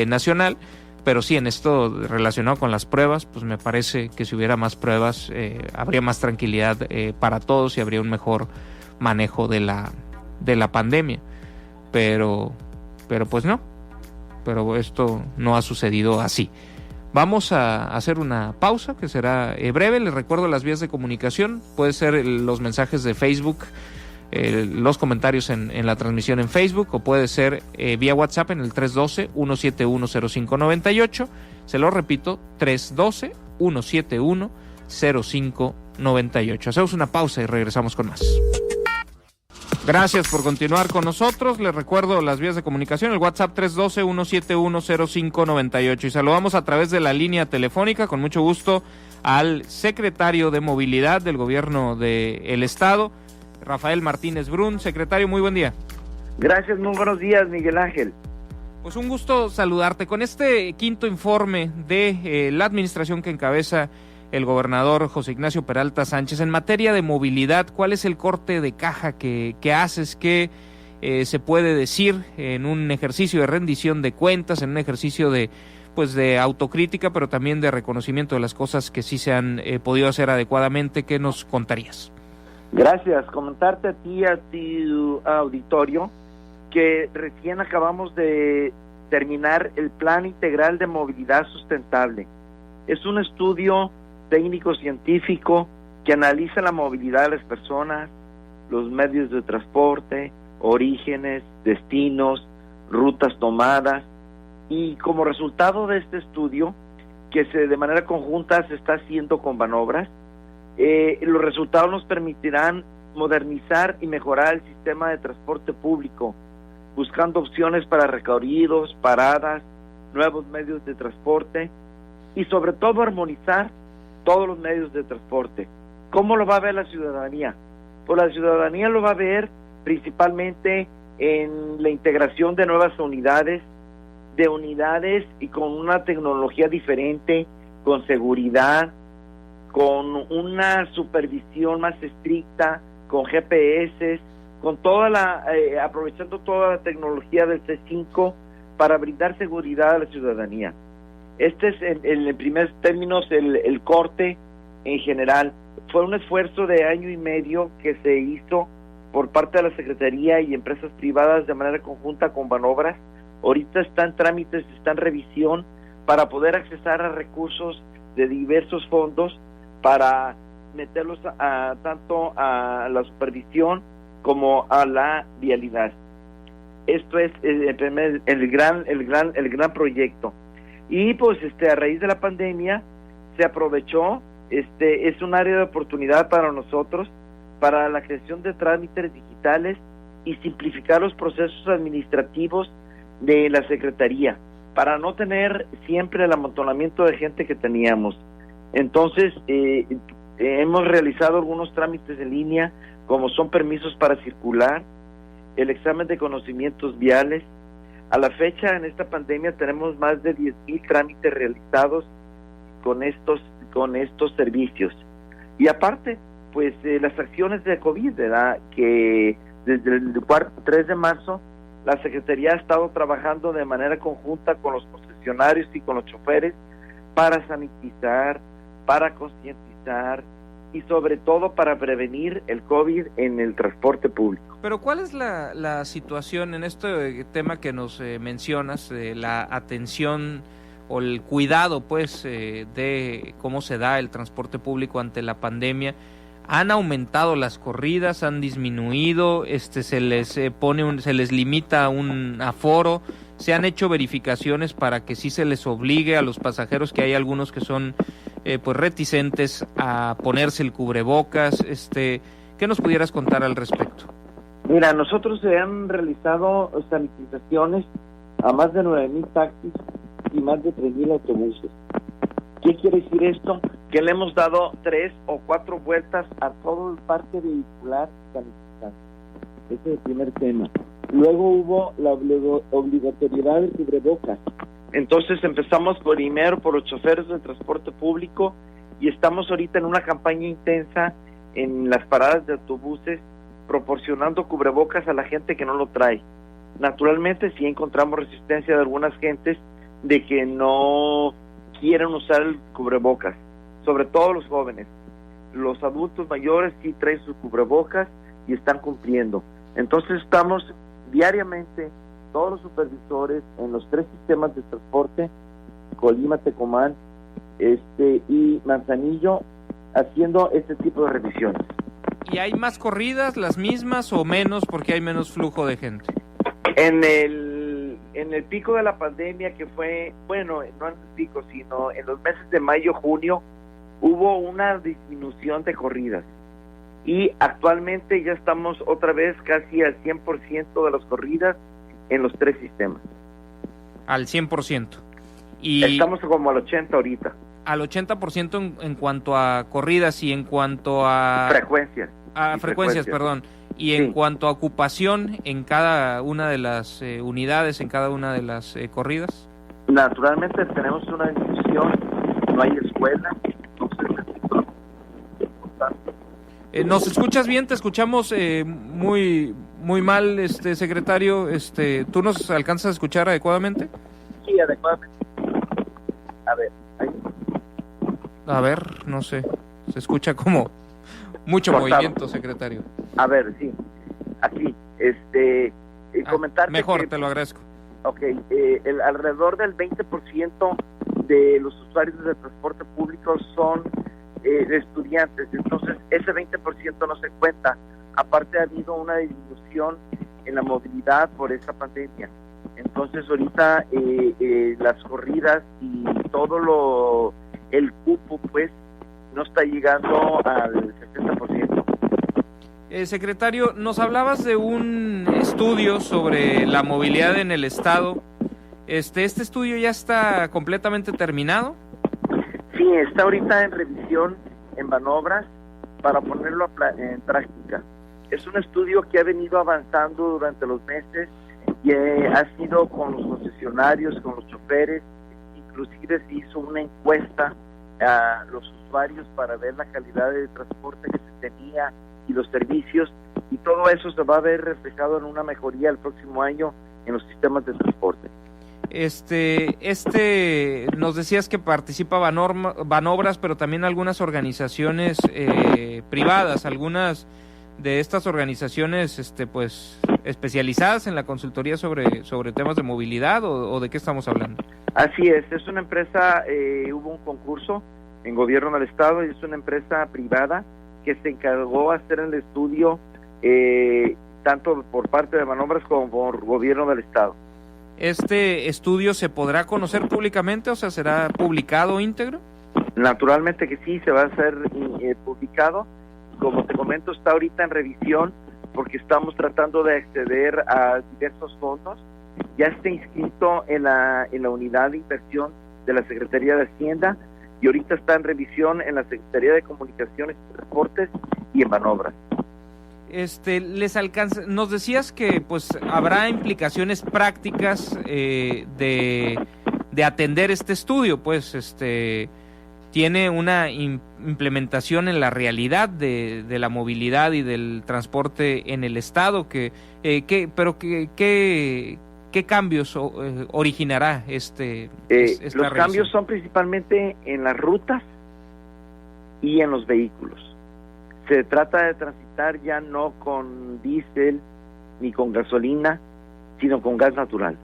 nacional. Pero sí, en esto relacionado con las pruebas, pues me parece que si hubiera más pruebas, habría más tranquilidad para todos y habría un mejor manejo de la pandemia. Pero pues no, pero esto no ha sucedido así. Vamos a hacer una pausa que será breve. Les recuerdo las vías de comunicación. Puede ser los mensajes de Facebook, los comentarios en la transmisión en Facebook, o puede ser vía WhatsApp en el 312-171-0598. Se lo repito, 312-171-0598. Hacemos una pausa y regresamos con más. Gracias por continuar con nosotros. Les recuerdo las vías de comunicación, el WhatsApp 312-171-0598. Y saludamos a través de la línea telefónica, con mucho gusto, al secretario de Movilidad del Gobierno del Estado, Rafael Martínez Brun. Secretario, muy buen día. Gracias, muy buenos días, Miguel Ángel. Pues un gusto saludarte. Con este quinto informe de la administración que encabeza el gobernador José Ignacio Peralta Sánchez en materia de movilidad, ¿cuál es el corte de caja que haces? ¿Qué se puede decir en un ejercicio de rendición de cuentas, en un ejercicio de autocrítica, pero también de reconocimiento de las cosas que sí se han podido hacer adecuadamente? ¿Qué nos contarías? Gracias. Comentarte a ti, a tu auditorio, que recién acabamos de terminar el Plan Integral de Movilidad Sustentable. Es un estudio técnico-científico que analiza la movilidad de las personas, los medios de transporte, orígenes, destinos, rutas tomadas, y como resultado de este estudio, que de manera conjunta se está haciendo con Banobras, los resultados nos permitirán modernizar y mejorar el sistema de transporte público, buscando opciones para recorridos, paradas, nuevos medios de transporte y sobre todo armonizar todos los medios de transporte. ¿Cómo lo va a ver la ciudadanía? Pues la ciudadanía lo va a ver principalmente en la integración de nuevas unidades y con una tecnología diferente, con seguridad, con una supervisión más estricta, con GPS, con aprovechando toda la tecnología del C5 para brindar seguridad a la ciudadanía. Este es en primer términos el corte en general. Fue un esfuerzo de 1 año y medio que se hizo por parte de la Secretaría y empresas privadas de manera conjunta con Banobras. Ahorita está en trámites, está en revisión para poder accesar a recursos de diversos fondos para meterlos tanto a la supervisión como a la vialidad. Esto es el gran proyecto. Y pues a raíz de la pandemia se aprovechó, es un área de oportunidad para nosotros, para la creación de trámites digitales y simplificar los procesos administrativos de la Secretaría, para no tener siempre el amontonamiento de gente que teníamos. Entonces, hemos realizado algunos trámites en línea, como son permisos para circular, el examen de conocimientos viales. A la fecha, en esta pandemia, tenemos más de 10,000 trámites realizados con estos servicios. Y aparte, pues las acciones de COVID, ¿verdad? Que desde el 3 de marzo, la Secretaría ha estado trabajando de manera conjunta con los concesionarios y con los choferes para sanitizar, para concientizar y sobre todo para prevenir el COVID en el transporte público. Pero ¿cuál es la situación en este tema que nos mencionas, la atención o el cuidado de cómo se da el transporte público ante la pandemia? ¿Han aumentado las corridas? ¿Han disminuido? ¿Se les limita un aforo? ¿Se han hecho verificaciones para que sí se les obligue a los pasajeros, que hay algunos que son reticentes a ponerse el cubrebocas? ¿Qué nos pudieras contar al respecto? Mira, nosotros se han realizado sanitizaciones a más de 9,000 taxis y más de 3,000 autobuses. ¿Qué quiere decir esto? Que le hemos dado 3 o 4 vueltas a todo el parque vehicular sanitizado. Ese es el primer tema. Luego hubo la obligatoriedad del cubrebocas. Entonces empezamos primero por los choferes del transporte público y estamos ahorita en una campaña intensa en las paradas de autobuses proporcionando cubrebocas a la gente que no lo trae. Naturalmente sí encontramos resistencia de algunas gentes de que no quieren usar el cubrebocas, sobre todo los jóvenes. Los adultos mayores sí traen sus cubrebocas y están cumpliendo. Entonces estamos diariamente, todos los supervisores en los 3 sistemas de transporte, Colima, Tecomán, y Manzanillo, haciendo este tipo de revisiones. ¿Y hay más corridas, las mismas o menos porque hay menos flujo de gente? En el pico de la pandemia, que fue, bueno, no en el pico, sino en los meses de mayo, junio, hubo una disminución de corridas. Y actualmente ya estamos otra vez casi al 100% de las corridas en los 3 sistemas. Al 100%. Y estamos como al 80% ahorita. Al 80% en cuanto a corridas y en cuanto a... Frecuencias. Frecuencias, perdón. Y en cuanto a ocupación en cada una de las unidades, en cada una de las corridas. Naturalmente tenemos una disminución, no hay escuela. ¿Nos escuchas bien? Te escuchamos muy mal, secretario. ¿Tú nos alcanzas a escuchar adecuadamente? Sí, adecuadamente. A ver, no sé. Se escucha como mucho cortado. Movimiento, secretario. A ver, sí. Aquí, comentar. Mejor, te lo agradezco. Ok, alrededor del 20% de los usuarios del transporte público son estudiantes, entonces ese 20% no se cuenta. Aparte ha habido una disminución en la movilidad por esta pandemia. Entonces ahorita las corridas y todo el cupo pues no está llegando al 60%. Secretario, nos hablabas de un estudio sobre la movilidad en el estado. ¿Este estudio ya está completamente terminado? Sí, está ahorita en revisión en Banobras para ponerlo en práctica. Es un estudio que ha venido avanzando durante los meses y ha sido con los concesionarios, con los choferes, inclusive se hizo una encuesta a los usuarios para ver la calidad de transporte que se tenía y los servicios, y todo eso se va a ver reflejado en una mejoría el próximo año en los sistemas de transporte. Nos decías que participa Banobras, pero también algunas organizaciones privadas, algunas de estas organizaciones pues especializadas en la consultoría sobre temas de movilidad, o de qué estamos hablando. Así es una empresa, hubo un concurso en gobierno del estado y es una empresa privada que se encargó de hacer el estudio tanto por parte de Banobras como por gobierno del estado. ¿Este estudio se podrá conocer públicamente, o sea, será publicado íntegro? Naturalmente que sí, se va a hacer publicado. Como te comento, está ahorita en revisión porque estamos tratando de acceder a diversos fondos. Ya está inscrito en la unidad de inversión de la Secretaría de Hacienda y ahorita está en revisión en la Secretaría de Comunicaciones y Transportes y en Banobras. Les alcanza. Nos decías que pues habrá implicaciones prácticas de atender este estudio, pues tiene una implementación en la realidad de la movilidad y del transporte en el estado. ¿Qué cambios originará esta Los revisión? cambios son principalmente en las rutas y en los vehículos. Se trata de transitar ya no con diésel ni con gasolina, sino con gas natural.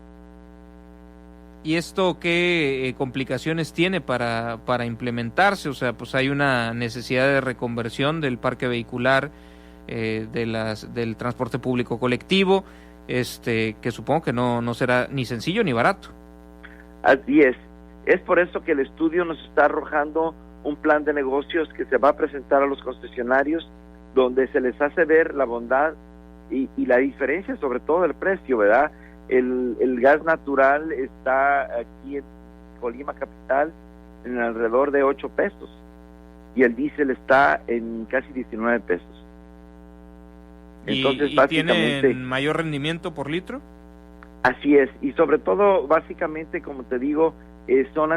¿Y esto qué complicaciones tiene para implementarse? O sea, pues hay una necesidad de reconversión del parque vehicular, del transporte público colectivo, que supongo que no será ni sencillo ni barato. Así es. Es por eso que el estudio nos está arrojando un plan de negocios que se va a presentar a los concesionarios donde se les hace ver la bondad y la diferencia, sobre todo del precio, ¿verdad? El gas natural está aquí en Colima Capital en alrededor de 8 pesos y el diésel está en casi 19 pesos. Entonces, ¿Y tienen mayor rendimiento por litro? Así es, y sobre todo, básicamente, como te digo, son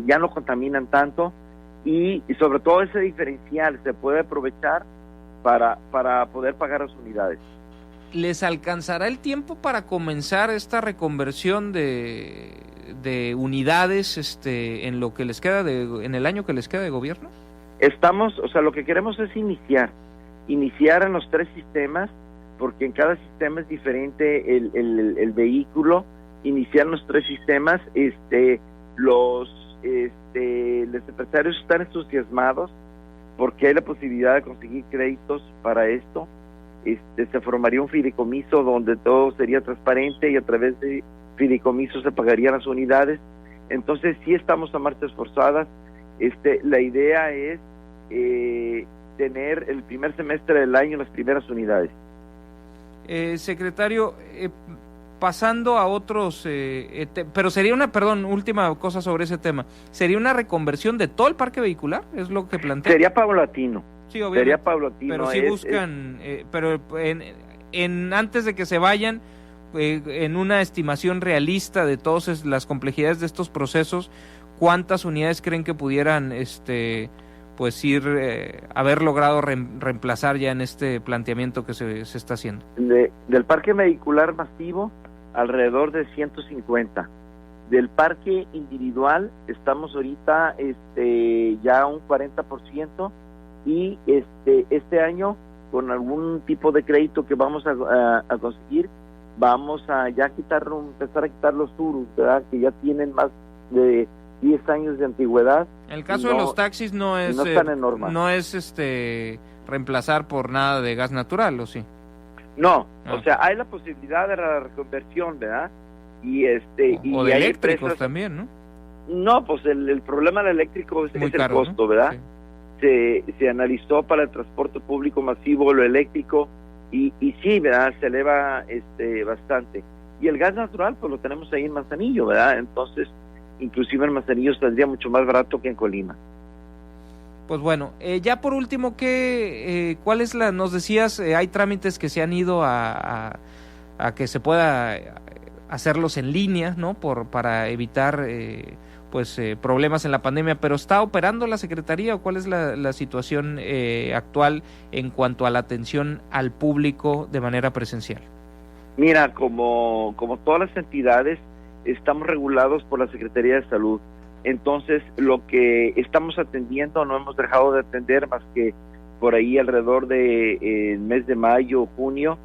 ya no contaminan tanto, y sobre todo ese diferencial se puede aprovechar para poder pagar las unidades. ¿Les alcanzará el tiempo para comenzar esta reconversión de unidades en lo que les queda en el año que les queda de gobierno? Lo que queremos es iniciar en los 3 sistemas, porque en cada sistema es diferente el vehículo. Iniciar los 3 sistemas, los empresarios están entusiasmados porque hay la posibilidad de conseguir créditos para esto. Se formaría un fideicomiso donde todo sería transparente y a través de fideicomiso se pagarían las unidades. Entonces sí estamos a marchas forzadas. La idea es tener el primer semestre del año las primeras unidades. Secretario, pasando a otros, pero sería última cosa sobre ese tema, ¿sería una reconversión de todo el parque vehicular? ¿Es lo que plantea? Sería paulatino. Sí, obviamente. Sería paulatino. Pero sí buscan, pero antes de que se vayan, en una estimación realista de todas las complejidades de estos procesos, ¿cuántas unidades creen que pudieran haber logrado reemplazar ya en este planteamiento que se está haciendo? Del parque vehicular masivo, alrededor de 150. Del parque individual, estamos ahorita ya un 40%, y este año, con algún tipo de crédito que vamos a conseguir, vamos a ya empezar a quitar los Urus, ¿verdad? Que ya tienen más de 10 años de antigüedad. El caso de los taxis no es reemplazar por nada de gas natural, ¿o sí? No, o sea, hay la posibilidad de la reconversión, ¿verdad? Y o de eléctricos también, ¿no? No, pues el problema del eléctrico es el caro, costo, ¿no? ¿verdad? Sí. Se analizó para el transporte público masivo lo eléctrico y sí, ¿verdad? Se eleva bastante. Y el gas natural, pues lo tenemos ahí en Manzanillo, ¿verdad? Entonces, inclusive en Manzanillo saldría mucho más barato que en Colima. Pues bueno, ya por último, ¿cuál es nos decías, hay trámites que se han ido a que se pueda hacerlos en línea, ¿no? Para evitar problemas en la pandemia, pero ¿está operando la Secretaría o cuál es la situación actual en cuanto a la atención al público de manera presencial? Mira, como todas las entidades, estamos regulados por la Secretaría de Salud. Entonces, lo que estamos atendiendo no hemos dejado de atender más que por ahí alrededor de el mes de mayo, junio,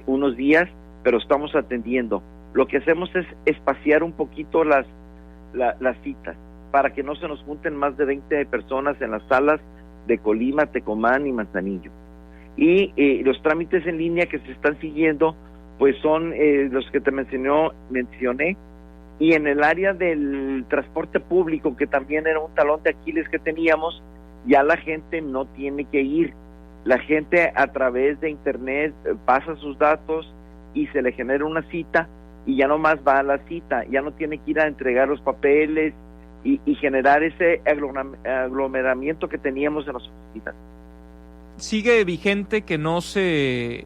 unos días, pero estamos atendiendo. Lo que hacemos es espaciar un poquito las citas para que no se nos junten más de 20 personas en las salas de Colima, Tecomán y Manzanillo. Y los trámites en línea que se están siguiendo, pues son los que te mencioné. Y en el área del transporte público, que también era un talón de Aquiles que teníamos, ya la gente no tiene que ir. La gente a través de internet pasa sus datos y se le genera una cita y ya nomás va a la cita, ya no tiene que ir a entregar los papeles y generar ese aglomeramiento que teníamos en las oficinas. ¿Sigue vigente que no se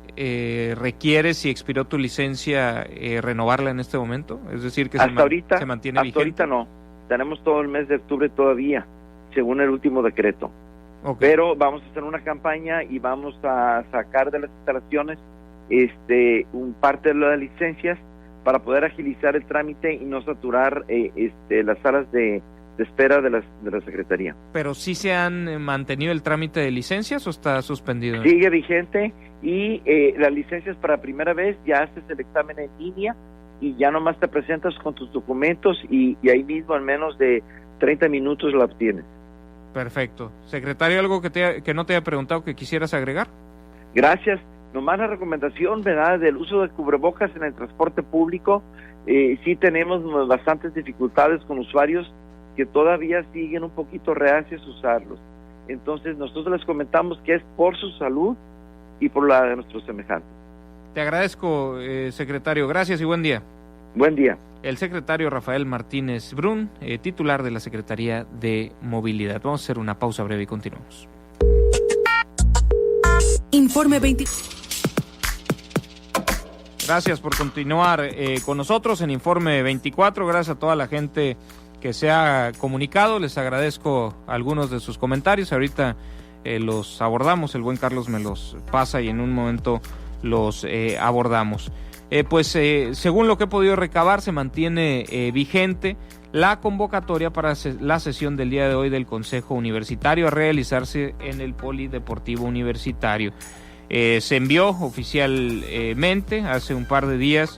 requiere, si expiró tu licencia, renovarla en este momento? Es decir, que se mantiene vigente. Hasta ahorita no. Tenemos todo el mes de octubre todavía, según el último decreto. Okay. Pero vamos a hacer una campaña y vamos a sacar de las instalaciones parte de las licencias para poder agilizar el trámite y no saturar las salas de espera de la Secretaría. ¿Pero sí se han mantenido el trámite de licencias o está suspendido? Sigue vigente y las licencias para primera vez ya haces el examen en línea y ya nomás te presentas con tus documentos y ahí mismo en menos de 30 minutos la obtienes. Perfecto. Secretario, ¿algo que no te haya preguntado que quisieras agregar? Gracias. Nomás la recomendación, ¿verdad?, del uso de cubrebocas en el transporte público. Sí tenemos bastantes dificultades con usuarios que todavía siguen un poquito reacios a usarlos. Entonces nosotros les comentamos que es por su salud y por la de nuestros semejantes. Te agradezco, secretario. Gracias y buen día. Buen día. El secretario Rafael Martínez Brun, titular de la Secretaría de Movilidad. Vamos a hacer una pausa breve y continuamos. Informe 20. Gracias por continuar con nosotros en Informe 24. Gracias a toda la gente que se ha comunicado. Les agradezco algunos de sus comentarios. Ahorita los abordamos. El buen Carlos me los pasa y en un momento los abordamos. Según lo que he podido recabar, se mantiene vigente la convocatoria para la sesión del día de hoy del Consejo Universitario a realizarse en el Polideportivo Universitario. Se envió oficialmente hace un par de días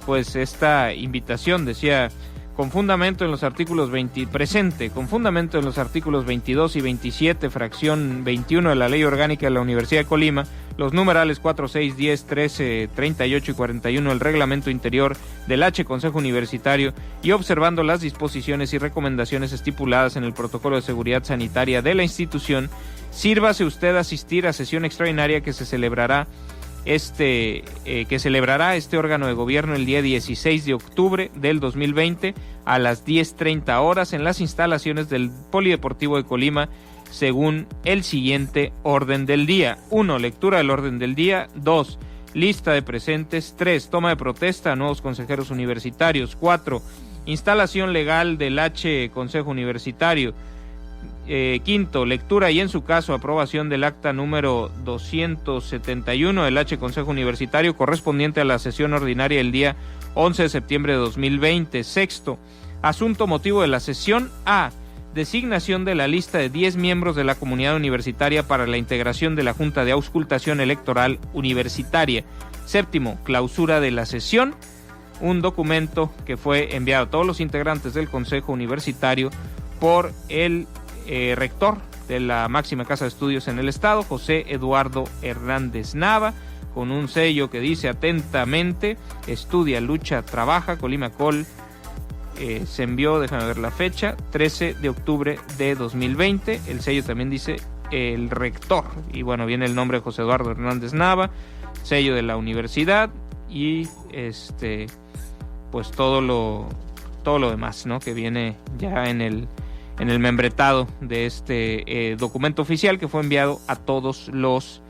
pues esta invitación, decía, con fundamento en los artículos 22 y 27, fracción 21 de la Ley Orgánica de la Universidad de Colima, los numerales 4, 6, 10, 13, 38 y 41 del Reglamento Interior del H Consejo Universitario y observando las disposiciones y recomendaciones estipuladas en el Protocolo de Seguridad Sanitaria de la institución, sírvase usted a asistir a sesión extraordinaria que celebrará este órgano de gobierno el día 16 de octubre del 2020 a las 10:30 horas en las instalaciones del Polideportivo de Colima, según el siguiente orden del día. 1. Lectura del orden del día. 2. Lista de presentes. 3. Toma de protesta a nuevos consejeros universitarios. 4. Instalación legal del H Consejo Universitario. 5. Lectura y en su caso aprobación del acta número 271 del H Consejo Universitario correspondiente a la sesión ordinaria del día 11 de septiembre de 2020. 6. Asunto motivo de la sesión. A. Designación de la lista de 10 miembros de la comunidad universitaria para la integración de la Junta de Auscultación Electoral Universitaria. 7. Clausura de la sesión. Un documento que fue enviado a todos los integrantes del Consejo Universitario por el rector de la máxima casa de estudios en el estado, José Eduardo Hernández Nava, con un sello que dice atentamente, estudia, lucha, trabaja, Colimacol. Se envió, déjame ver la fecha, 13 de octubre de 2020, el sello también dice el rector, y bueno, viene el nombre de José Eduardo Hernández Nava, sello de la universidad, y pues todo lo demás, ¿no?, que viene ya en el membretado de este documento oficial que fue enviado a todos los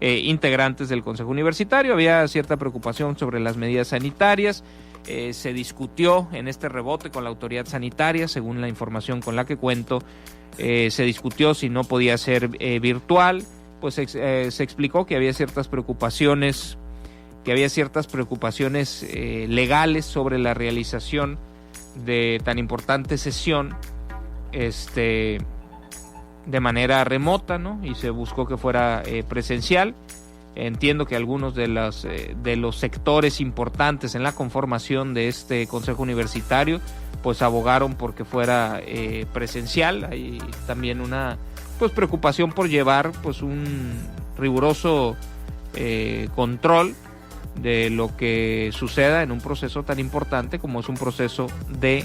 integrantes del Consejo Universitario. Había cierta preocupación sobre las medidas sanitarias, se discutió en este rebote con la autoridad sanitaria, según la información con la que cuento, se discutió si no podía ser virtual, pues se explicó que había ciertas preocupaciones legales sobre la realización de tan importante sesión de manera remota, ¿no? Y se buscó que fuera presencial. Entiendo que algunos de los sectores importantes en la conformación de este Consejo Universitario pues abogaron porque fuera presencial. Hay también una pues preocupación por llevar pues un riguroso control de lo que suceda en un proceso tan importante como es un proceso de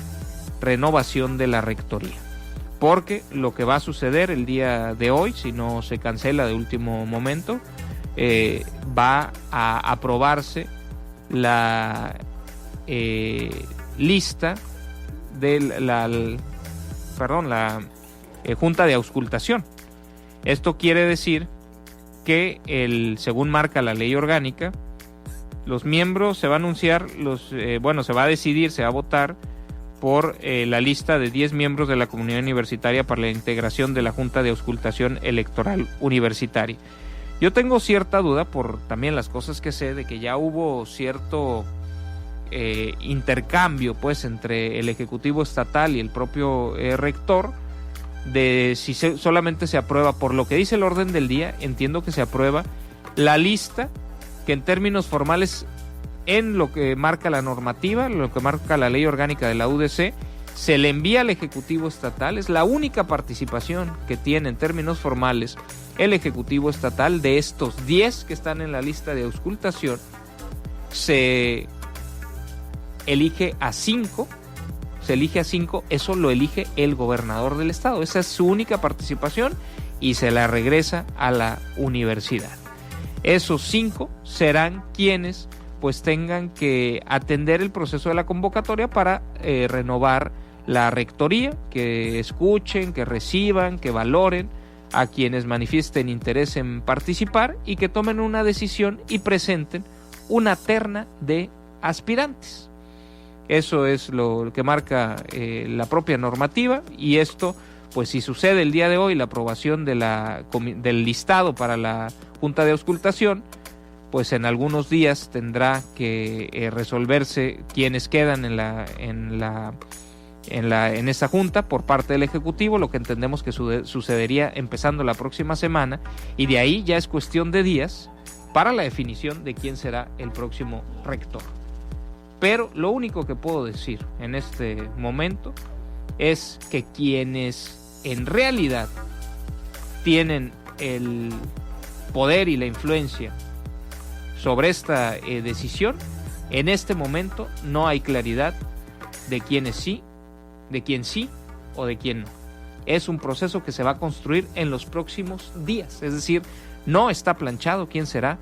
renovación de la rectoría. Porque lo que va a suceder el día de hoy, si no se cancela de último momento, va a aprobarse la lista de la Junta de Auscultación. Esto quiere decir que según marca la ley orgánica, los miembros se va a anunciar, se va a decidir, se va a votar por la lista de 10 miembros de la comunidad universitaria para la integración de la Junta de Auscultación Electoral Universitaria. Yo tengo cierta duda, por también las cosas que sé, de que ya hubo cierto intercambio pues entre el Ejecutivo Estatal y el propio rector, de si solamente se aprueba, por lo que dice el orden del día, entiendo que se aprueba la lista que en términos formales, en lo que marca la normativa, lo que marca la ley orgánica de la UDC, se le envía al Ejecutivo Estatal. Es la única participación que tiene en términos formales el Ejecutivo Estatal. De estos 10 que están en la lista de auscultación, se elige a 5, eso lo elige el gobernador del estado. Esa es su única participación y se la regresa a la universidad. Esos 5 serán quienes pues tengan que atender el proceso de la convocatoria para renovar la rectoría, que escuchen, que reciban, que valoren a quienes manifiesten interés en participar y que tomen una decisión y presenten una terna de aspirantes. Eso es lo que marca la propia normativa, y esto, pues si sucede el día de hoy la aprobación del listado para la Junta de Auscultación, pues en algunos días tendrá que resolverse quiénes quedan en esa junta por parte del Ejecutivo, lo que entendemos que sucedería empezando la próxima semana, y de ahí ya es cuestión de días para la definición de quién será el próximo rector. Pero lo único que puedo decir en este momento es que quienes en realidad tienen el poder y la influencia sobre esta decisión, en este momento no hay claridad de quiénes sí, de quién sí o de quién no. Es un proceso que se va a construir en los próximos días, es decir, no está planchado quién será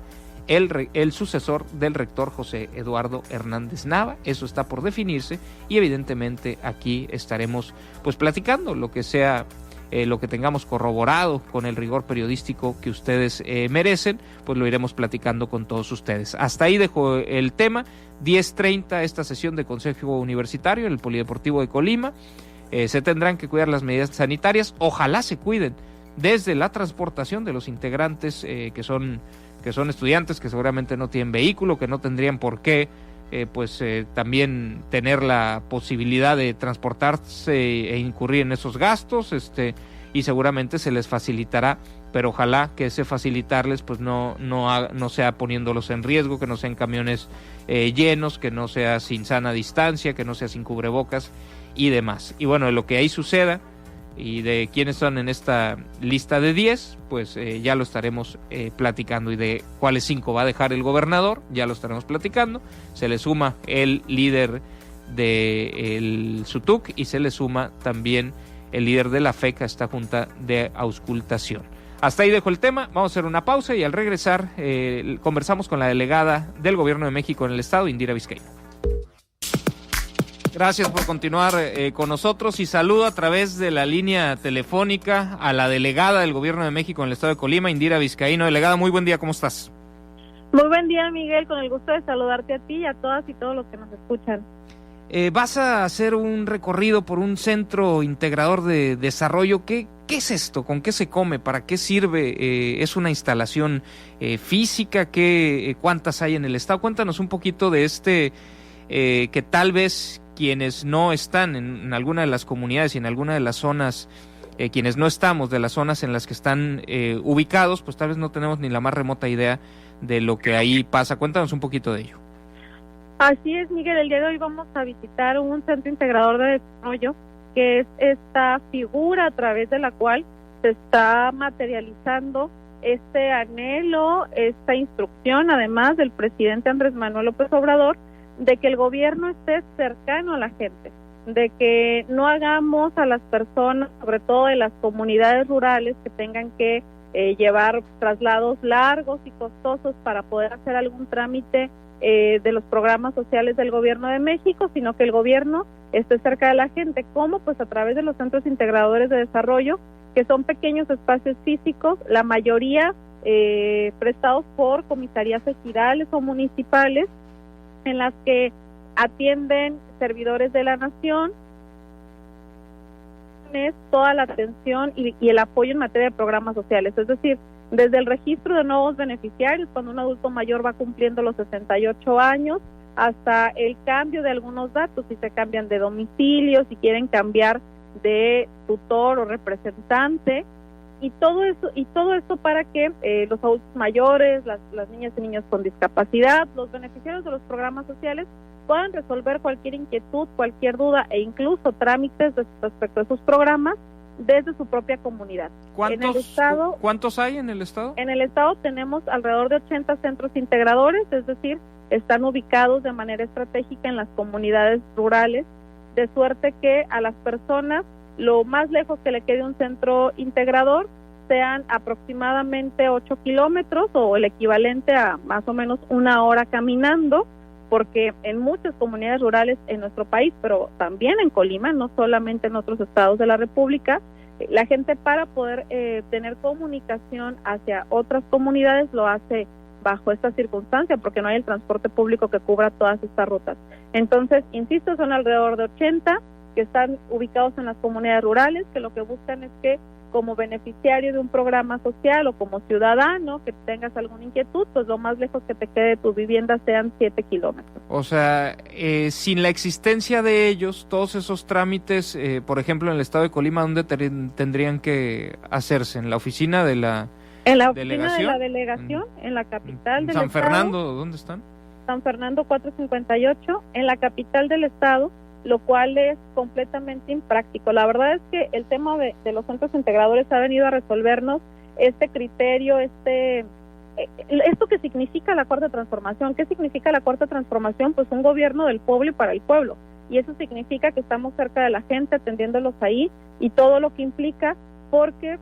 el sucesor del rector José Eduardo Hernández Nava. Eso está por definirse y evidentemente aquí estaremos pues platicando lo que sea, lo que tengamos corroborado con el rigor periodístico que ustedes merecen, pues lo iremos platicando con todos ustedes. Hasta ahí dejo el tema. 10:30 esta sesión de Consejo Universitario en el Polideportivo de Colima. Se tendrán que cuidar las medidas sanitarias. Ojalá se cuiden desde la transportación de los integrantes que son estudiantes, que seguramente no tienen vehículo, que no tendrían por qué también tener la posibilidad de transportarse e incurrir en esos gastos, y seguramente se les facilitará, pero ojalá que ese facilitarles pues no sea poniéndolos en riesgo, que no sean camiones llenos, que no sea sin sana distancia, que no sea sin cubrebocas y demás. Y bueno, de lo que ahí suceda y de quiénes son en esta lista de 10, pues ya lo estaremos platicando, y de cuáles 5 va a dejar el gobernador, ya lo estaremos platicando. Se le suma el líder del SUTUC y se le suma también el líder de la FEC a esta junta de auscultación. Hasta ahí dejo el tema, vamos a hacer una pausa y al regresar conversamos con la delegada del Gobierno de México en el estado, Indira Vizcaíno. Gracias por continuar con nosotros, y saludo a través de la línea telefónica a la delegada del Gobierno de México en el estado de Colima, Indira Vizcaíno. Delegada, muy buen día, ¿cómo estás? Muy buen día, Miguel, con el gusto de saludarte a ti y a todas y todos los que nos escuchan. Vas a hacer un recorrido por un centro integrador de desarrollo. ¿Qué es esto? ¿Con qué se come? ¿Para qué sirve? ¿Es una instalación física? ¿Cuántas hay en el estado? Cuéntanos un poquito de que tal vez quienes no están en alguna de las comunidades y en alguna de las zonas, quienes no estamos de las zonas en las que están ubicados, pues tal vez no tenemos ni la más remota idea de lo que ahí pasa. Cuéntanos un poquito de ello. Así es, Miguel, el día de hoy vamos a visitar un centro integrador de desarrollo, que es esta figura a través de la cual se está materializando este anhelo, esta instrucción, además del presidente Andrés Manuel López Obrador, de que el gobierno esté cercano a la gente, de que no hagamos a las personas, sobre todo de las comunidades rurales, que tengan que llevar traslados largos y costosos para poder hacer algún trámite de los programas sociales del Gobierno de México, sino que el gobierno esté cerca de la gente. ¿Cómo? Pues a través de los centros integradores de desarrollo, que son pequeños espacios físicos, la mayoría prestados por comisarías ejidales o municipales, en las que atienden servidores de la nación, toda la atención y el apoyo en materia de programas sociales, es decir, desde el registro de nuevos beneficiarios, cuando un adulto mayor va cumpliendo los 68 años, hasta el cambio de algunos datos, si se cambian de domicilio, si quieren cambiar de tutor o representante, y todo esto para que los adultos mayores, las niñas y niños con discapacidad, los beneficiarios de los programas sociales puedan resolver cualquier inquietud, cualquier duda e incluso trámites respecto a sus programas desde su propia comunidad. ¿Cuántos hay en el estado? En el estado tenemos alrededor de 80 centros integradores, es decir, están ubicados de manera estratégica en las comunidades rurales, de suerte que a las personas lo más lejos que le quede un centro integrador sean aproximadamente 8 kilómetros o el equivalente a más o menos 1 hora caminando, porque en muchas comunidades rurales en nuestro país, pero también en Colima, no solamente en otros estados de la República, la gente para poder tener comunicación hacia otras comunidades lo hace bajo esta circunstancia, porque no hay el transporte público que cubra todas estas rutas. Entonces, insisto, son alrededor de 80 que están ubicados en las comunidades rurales, que lo que buscan es que como beneficiario de un programa social o como ciudadano que tengas alguna inquietud, pues lo más lejos que te quede de tu vivienda sean 7 kilómetros. O sea, sin la existencia de ellos, todos esos trámites, por ejemplo, en el estado de Colima, ¿dónde tendrían que hacerse? ¿En la oficina de la En la oficina delegación? de la delegación, en la capital del San estado. Fernando, ¿dónde están? San Fernando 458, en la capital del estado, lo cual es completamente impráctico. La verdad es que el tema de los centros integradores ha venido a resolvernos este criterio, esto que significa la Cuarta Transformación. ¿Qué significa la Cuarta Transformación? Pues un gobierno del pueblo y para el pueblo. Y eso significa que estamos cerca de la gente, atendiéndolos ahí, y todo lo que implica, porque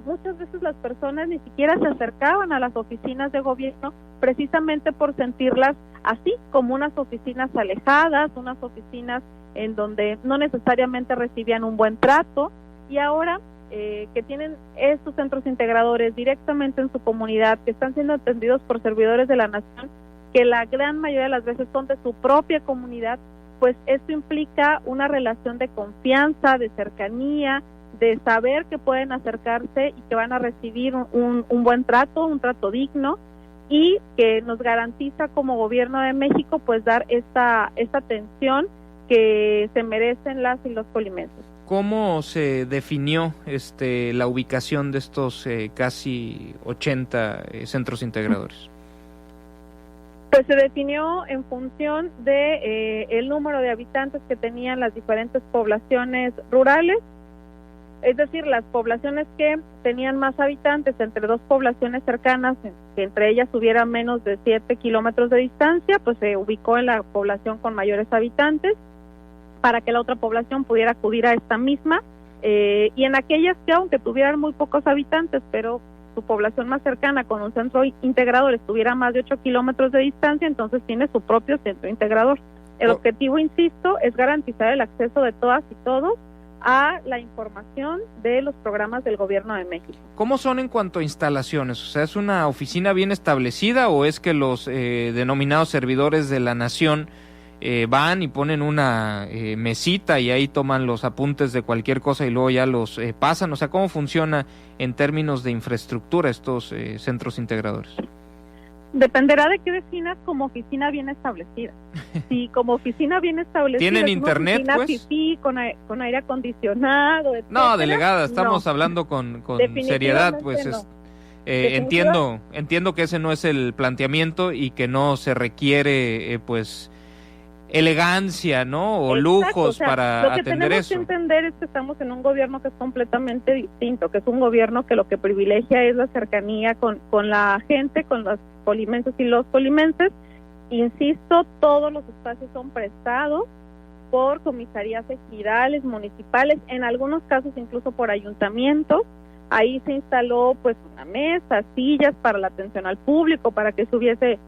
muchas veces las personas ni siquiera se acercaban a las oficinas de gobierno precisamente por sentirlas así, como unas oficinas alejadas, unas oficinas en donde no necesariamente recibían un buen trato, y ahora que tienen estos centros integradores directamente en su comunidad, que están siendo atendidos por servidores de la nación, que la gran mayoría de las veces son de su propia comunidad, pues esto implica una relación de confianza, de cercanía, de saber que pueden acercarse y que van a recibir un buen trato, un trato digno, y que nos garantiza como gobierno de México pues dar esta atención que se merecen las y los colimenses. ¿Cómo se definió la ubicación de estos casi 80 centros integradores? Pues se definió en función de el número de habitantes que tenían las diferentes poblaciones rurales, es decir, las poblaciones que tenían más habitantes entre dos poblaciones cercanas, que entre ellas hubiera menos de 7 kilómetros de distancia, pues se ubicó en la población con mayores habitantes, para que la otra población pudiera acudir a esta misma, y en aquellas que aunque tuvieran muy pocos habitantes, pero su población más cercana con un centro integrador estuviera más de 8 kilómetros de distancia, entonces tiene su propio centro integrador. El objetivo, insisto, es garantizar el acceso de todas y todos a la información de los programas del Gobierno de México. ¿Cómo son en cuanto a instalaciones? O sea, ¿es una oficina bien establecida o es que los denominados servidores de la nación van y ponen una mesita y ahí toman los apuntes de cualquier cosa y luego ya los pasan? O sea, ¿cómo funciona en términos de infraestructura estos centros integradores? Dependerá de qué definas como oficina bien establecida. Si como oficina bien establecida ¿tienen es internet, una oficina pues? fifí, con aire acondicionado, etcétera. No, delegada, estamos No. hablando con seriedad, pues no. entiendo que ese no es el planteamiento y que no se requiere pues elegancia, ¿no? O Exacto, lujos o sea, para lo que atender tenemos eso. que entender es que estamos en un gobierno que es completamente distinto, que es un gobierno que lo que privilegia es la cercanía con la gente, con los colimenses y los colimenses. Insisto, todos los espacios son prestados por comisarías ejidales, municipales, en algunos casos incluso por ayuntamientos. Ahí se instaló pues una mesa, sillas para la atención al público, para que si hubiese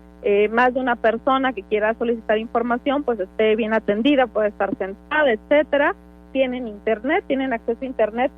más de una persona que quiera solicitar información, pues esté bien atendida, puede estar sentada, etcétera. Tienen internet, tienen acceso a internet,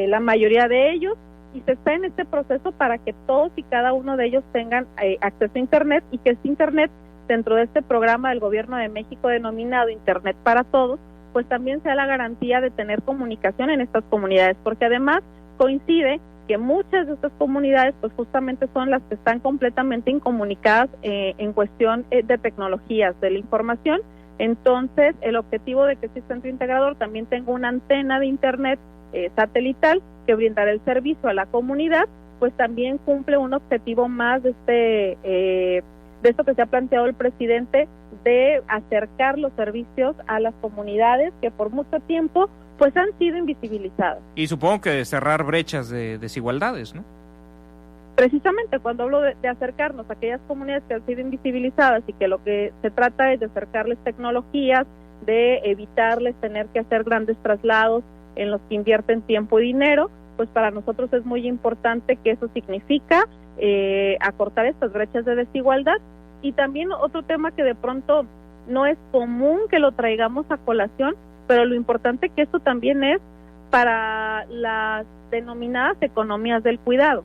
la mayoría de ellos, y se está en este proceso para que todos y cada uno de ellos tengan acceso a internet, y que este internet, dentro de este programa del Gobierno de México denominado Internet para Todos, pues también sea la garantía de tener comunicación en estas comunidades, porque además coincide que muchas de estas comunidades pues justamente son las que están completamente incomunicadas en cuestión de tecnologías de la información. Entonces el objetivo de que este centro integrador también tenga una antena de internet satelital que brindará el servicio a la comunidad, pues también cumple un objetivo más de esto que se ha planteado el presidente, de acercar los servicios a las comunidades que por mucho tiempo pues han sido invisibilizadas. Y supongo que de cerrar brechas de desigualdades, ¿no? Precisamente cuando hablo de acercarnos a aquellas comunidades que han sido invisibilizadas y que lo que se trata es de acercarles tecnologías, de evitarles tener que hacer grandes traslados en los que invierten tiempo y dinero, pues para nosotros es muy importante que eso significa acortar estas brechas de desigualdad. Y también otro tema que de pronto no es común que lo traigamos a colación, pero lo importante que esto también es para las denominadas economías del cuidado,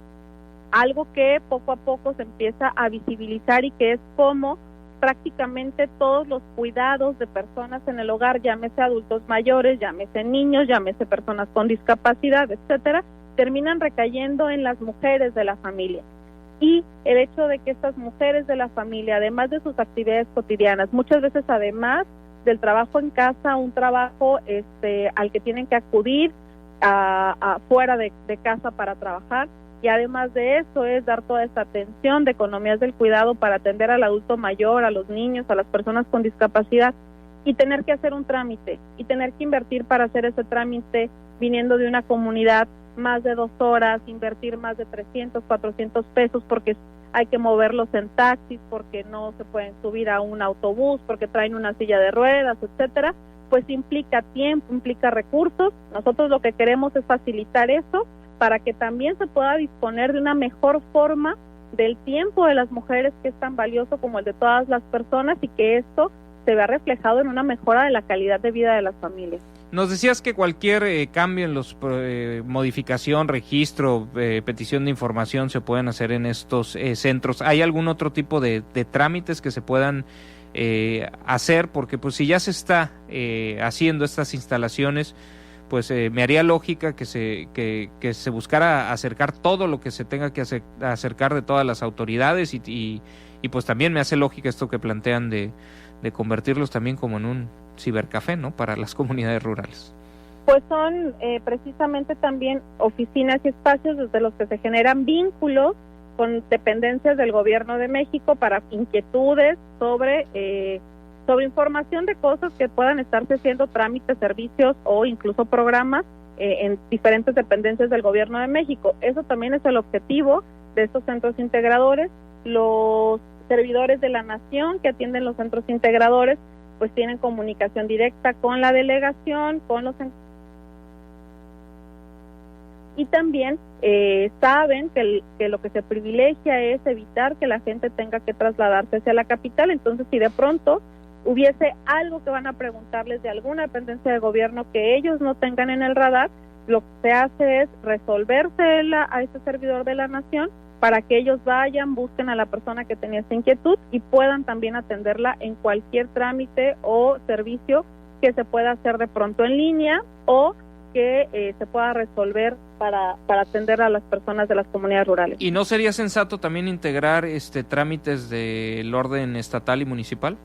algo que poco a poco se empieza a visibilizar y que es como prácticamente todos los cuidados de personas en el hogar, llámese adultos mayores, llámese niños, llámese personas con discapacidad, etcétera, terminan recayendo en las mujeres de la familia. Y el hecho de que estas mujeres de la familia, además de sus actividades cotidianas, muchas veces además del trabajo en casa, un trabajo al que tienen que acudir fuera de casa para trabajar, y además de eso es dar toda esta atención de economías del cuidado para atender al adulto mayor, a los niños, a las personas con discapacidad, y tener que hacer un trámite, y tener que invertir para hacer ese trámite viniendo de una comunidad más de 2 horas, invertir más de 300, 400 pesos porque hay que moverlos en taxis, porque no se pueden subir a un autobús, porque traen una silla de ruedas, etcétera, pues implica tiempo, implica recursos. Nosotros lo que queremos es facilitar eso para que también se pueda disponer de una mejor forma del tiempo de las mujeres, que es tan valioso como el de todas las personas, y que esto se vea reflejado en una mejora de la calidad de vida de las familias. Nos decías que cualquier cambio en los modificación, registro, petición de información se pueden hacer en estos centros. ¿Hay algún otro tipo de trámites que se puedan hacer? Porque pues si ya se está haciendo estas instalaciones, pues me haría lógica que se buscara acercar todo lo que se tenga que acercar de todas las autoridades y pues también me hace lógica esto que plantean de convertirlos también como en un cibercafé, ¿no?, para las comunidades rurales. Pues son precisamente también oficinas y espacios desde los que se generan vínculos con dependencias del Gobierno de México para inquietudes sobre información de cosas que puedan estarse haciendo, trámites, servicios o incluso programas en diferentes dependencias del Gobierno de México. Eso también es el objetivo de estos centros integradores. Los servidores de la Nación que atienden los centros integradores pues tienen comunicación directa con la delegación, con los y también saben que lo que se privilegia es evitar que la gente tenga que trasladarse hacia la capital. Entonces, si de pronto hubiese algo que van a preguntarles de alguna dependencia de gobierno que ellos no tengan en el radar, lo que se hace es resolvérsela a ese servidor de la Nación para que ellos vayan, busquen a la persona que tenía esta inquietud y puedan también atenderla en cualquier trámite o servicio que se pueda hacer de pronto en línea o que se pueda resolver para atender a las personas de las comunidades rurales. ¿Y no sería sensato también integrar trámites del orden estatal y municipal?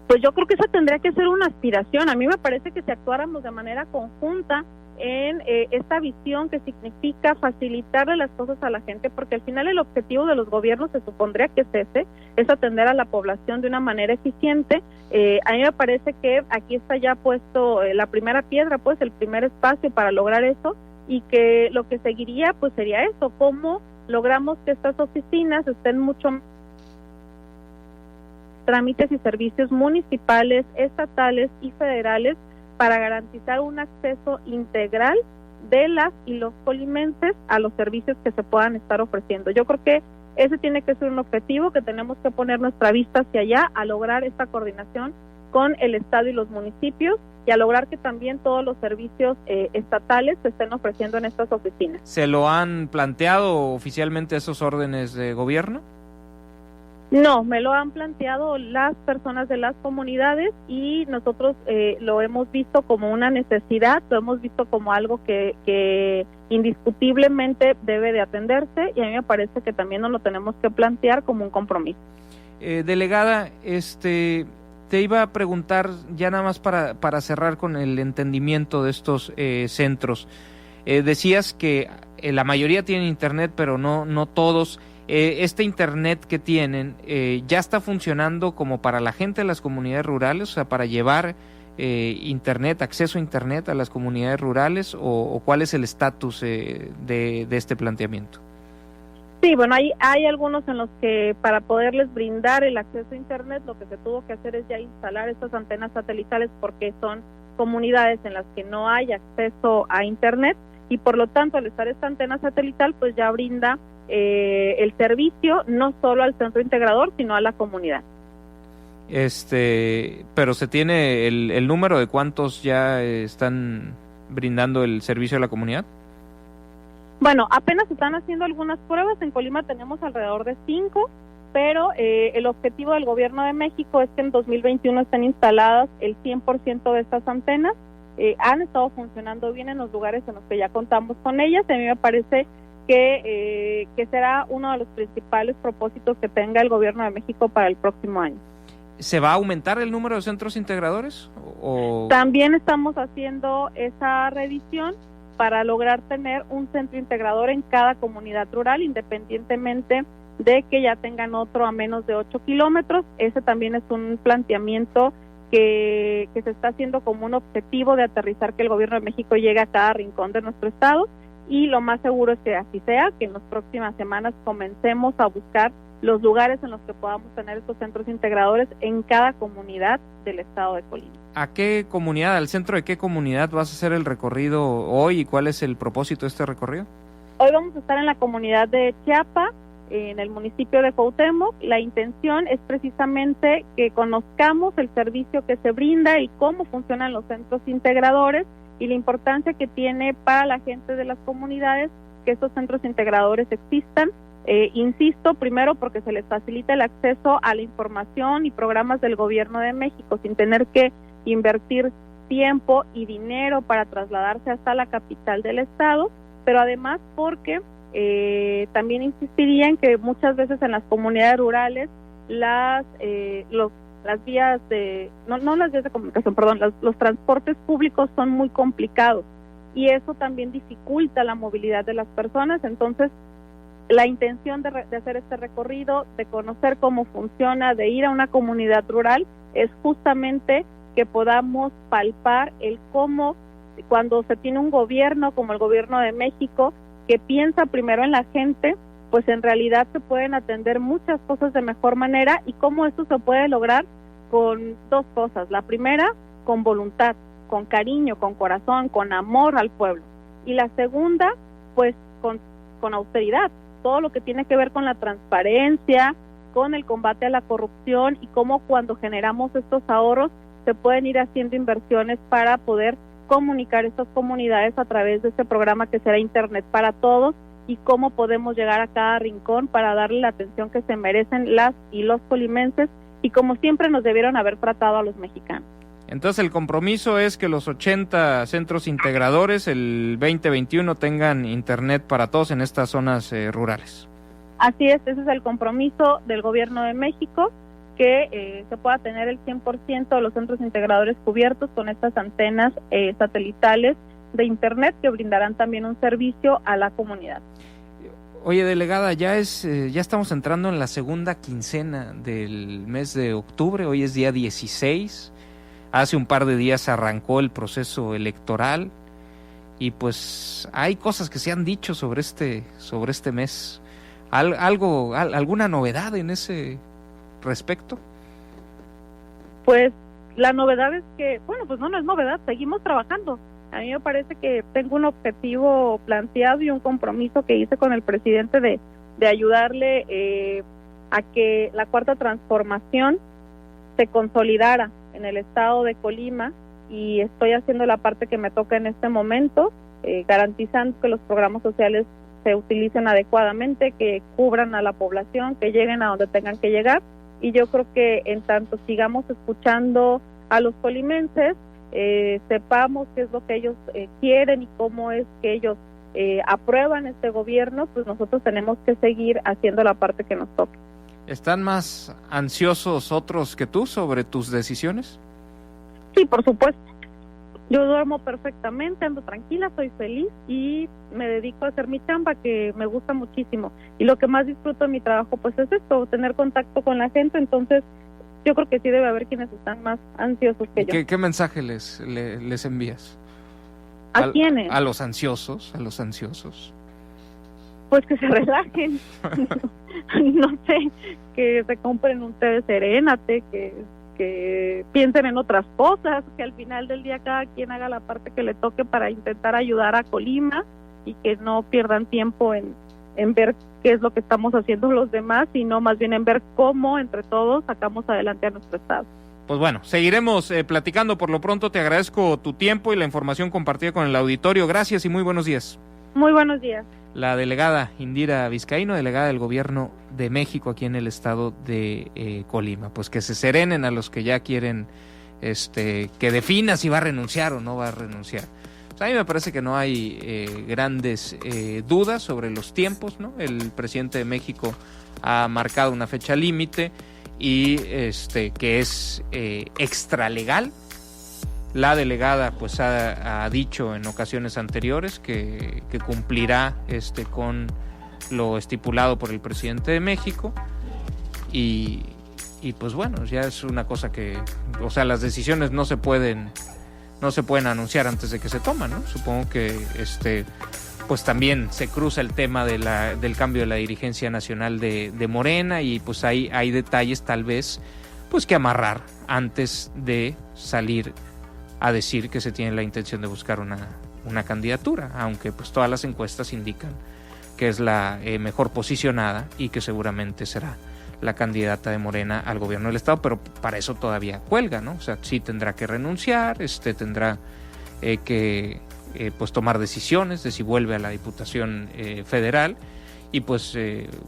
Pues yo creo que esa tendría que ser una aspiración. A mí me parece que si actuáramos de manera conjunta en esta visión que significa facilitarle las cosas a la gente, porque al final el objetivo de los gobiernos se supondría que es ese, es atender a la población de una manera eficiente. A mí me parece que aquí está ya puesto la primera piedra, pues el primer espacio para lograr eso, y que lo que seguiría pues sería eso, cómo logramos que estas oficinas estén mucho más trámites y servicios municipales, estatales y federales para garantizar un acceso integral de las y los colimenses a los servicios que se puedan estar ofreciendo. Yo creo que ese tiene que ser un objetivo que tenemos que poner nuestra vista hacia allá, a lograr esta coordinación con el Estado y los municipios y a lograr que también todos los servicios estatales se estén ofreciendo en estas oficinas. ¿Se lo han planteado oficialmente esos órdenes de gobierno? No, me lo han planteado las personas de las comunidades y nosotros lo hemos visto como una necesidad, lo hemos visto como algo que indiscutiblemente debe de atenderse y a mí me parece que también nos lo tenemos que plantear como un compromiso. Delegada, te iba a preguntar ya nada más para cerrar con el entendimiento de estos centros. Decías que la mayoría tienen internet, pero no todos. Este internet que tienen ya está funcionando como para la gente de las comunidades rurales, o sea, para llevar internet, acceso a internet a las comunidades rurales, o cuál es el estatus de este planteamiento. Sí, bueno, hay algunos en los que para poderles brindar el acceso a internet lo que se tuvo que hacer es ya instalar estas antenas satelitales porque son comunidades en las que no hay acceso a internet. y por lo tanto al estar esta antena satelital pues ya brinda el servicio no solo al centro integrador sino a la comunidad. Pero se tiene el número de cuántos ya están brindando el servicio a la comunidad. Bueno, apenas se están haciendo algunas pruebas, en Colima tenemos alrededor de 5, pero el objetivo del gobierno de México es que en 2021 estén instaladas el 100% de estas antenas. Han estado funcionando bien en los lugares en los que ya contamos con ellas. A mí me parece que será uno de los principales propósitos que tenga el gobierno de México para el próximo año. ¿Se va a aumentar el número de centros integradores? También estamos haciendo esa revisión para lograr tener un centro integrador en cada comunidad rural, independientemente de que ya tengan otro a menos de 8 kilómetros. Ese también es un planteamiento que se está haciendo como un objetivo de aterrizar, que el gobierno de México llegue a cada rincón de nuestro estado, y lo más seguro es que así sea, que en las próximas semanas comencemos a buscar los lugares en los que podamos tener estos centros integradores en cada comunidad del estado de Colima. ¿A qué comunidad, al centro de qué comunidad vas a hacer el recorrido hoy y cuál es el propósito de este recorrido? Hoy vamos a estar en la comunidad de Chiapa, en el municipio de Cuauhtémoc. La intención es precisamente que conozcamos el servicio que se brinda y cómo funcionan los centros integradores y la importancia que tiene para la gente de las comunidades que estos centros integradores existan. Insisto, primero porque se les facilita el acceso a la información y programas del gobierno de México sin tener que invertir tiempo y dinero para trasladarse hasta la capital del estado, pero además porque también insistiría en que muchas veces en las comunidades rurales las vías de, no las vías de comunicación, perdón, los transportes públicos son muy complicados y eso también dificulta la movilidad de las personas. Entonces la intención de hacer este recorrido, de conocer cómo funciona, de ir a una comunidad rural, es justamente que podamos palpar el cómo, cuando se tiene un gobierno como el gobierno de México, que piensa primero en la gente, pues en realidad se pueden atender muchas cosas de mejor manera, y cómo esto se puede lograr con dos cosas. La primera, con voluntad, con cariño, con corazón, con amor al pueblo. Y la segunda, pues con austeridad, todo lo que tiene que ver con la transparencia, con el combate a la corrupción, y cómo cuando generamos estos ahorros se pueden ir haciendo inversiones para poder comunicar estas comunidades a través de este programa que será Internet para Todos, y cómo podemos llegar a cada rincón para darle la atención que se merecen las y los colimenses, y como siempre nos debieron haber tratado a los mexicanos. Entonces el compromiso es que los 80 centros integradores el 2021 tengan Internet para todos en estas zonas rurales. Así es, ese es el compromiso del gobierno de México, que se pueda tener el 100% de los centros integradores cubiertos con estas antenas satelitales de Internet, que brindarán también un servicio a la comunidad. Oye, delegada, ya estamos entrando en la segunda quincena del mes de octubre, hoy es día 16, hace un par de días arrancó el proceso electoral y pues hay cosas que se han dicho sobre este mes. ¿Alguna novedad en ese respecto? Pues la novedad es que, bueno, pues no es novedad, seguimos trabajando. A mí me parece que tengo un objetivo planteado y un compromiso que hice con el presidente de ayudarle a que la cuarta transformación se consolidara en el estado de Colima, y estoy haciendo la parte que me toca en este momento, garantizando que los programas sociales se utilicen adecuadamente, que cubran a la población, que lleguen a donde tengan que llegar. Y yo creo que en tanto sigamos escuchando a los colimenses, sepamos qué es lo que ellos quieren y cómo es que ellos aprueban este gobierno, pues nosotros tenemos que seguir haciendo la parte que nos toca. ¿Están más ansiosos otros que tú sobre tus decisiones? Sí, por supuesto. Yo duermo perfectamente, ando tranquila, soy feliz y me dedico a hacer mi chamba, que me gusta muchísimo. Y lo que más disfruto de mi trabajo pues es esto, tener contacto con la gente. Entonces yo creo que sí debe haber quienes están más ansiosos que yo. ¿Qué mensaje les envías? ¿A quiénes? A los ansiosos, Pues que se relajen. No sé, que se compren un té de serénate, que piensen en otras cosas, que al final del día cada quien haga la parte que le toque para intentar ayudar a Colima, y que no pierdan tiempo en ver qué es lo que estamos haciendo los demás, sino más bien en ver cómo entre todos sacamos adelante a nuestro estado. Pues bueno, seguiremos platicando. Por lo pronto te agradezco tu tiempo y la información compartida con el auditorio. Gracias y muy buenos días. Muy buenos días. La delegada Indira Vizcaíno, delegada del Gobierno de México aquí en el estado de Colima. Pues que se serenen a los que ya quieren que defina si va a renunciar o no va a renunciar. Pues a mí me parece que no hay grandes dudas sobre los tiempos, ¿no? El presidente de México ha marcado una fecha límite y que es extralegal. La delegada pues ha dicho en ocasiones anteriores que cumplirá con lo estipulado por el presidente de México y pues bueno, ya es una cosa que, o sea, las decisiones no se pueden anunciar antes de que se toman, ¿no? Supongo que pues también se cruza el tema del cambio de la dirigencia nacional de Morena y pues hay detalles tal vez pues que amarrar antes de salir a decir que se tiene la intención de buscar una candidatura, aunque pues todas las encuestas indican que es la mejor posicionada y que seguramente será la candidata de Morena al gobierno del estado, pero para eso todavía cuelga, ¿no? O sea, sí tendrá que renunciar, tendrá que pues tomar decisiones de si vuelve a la Diputación Federal y pues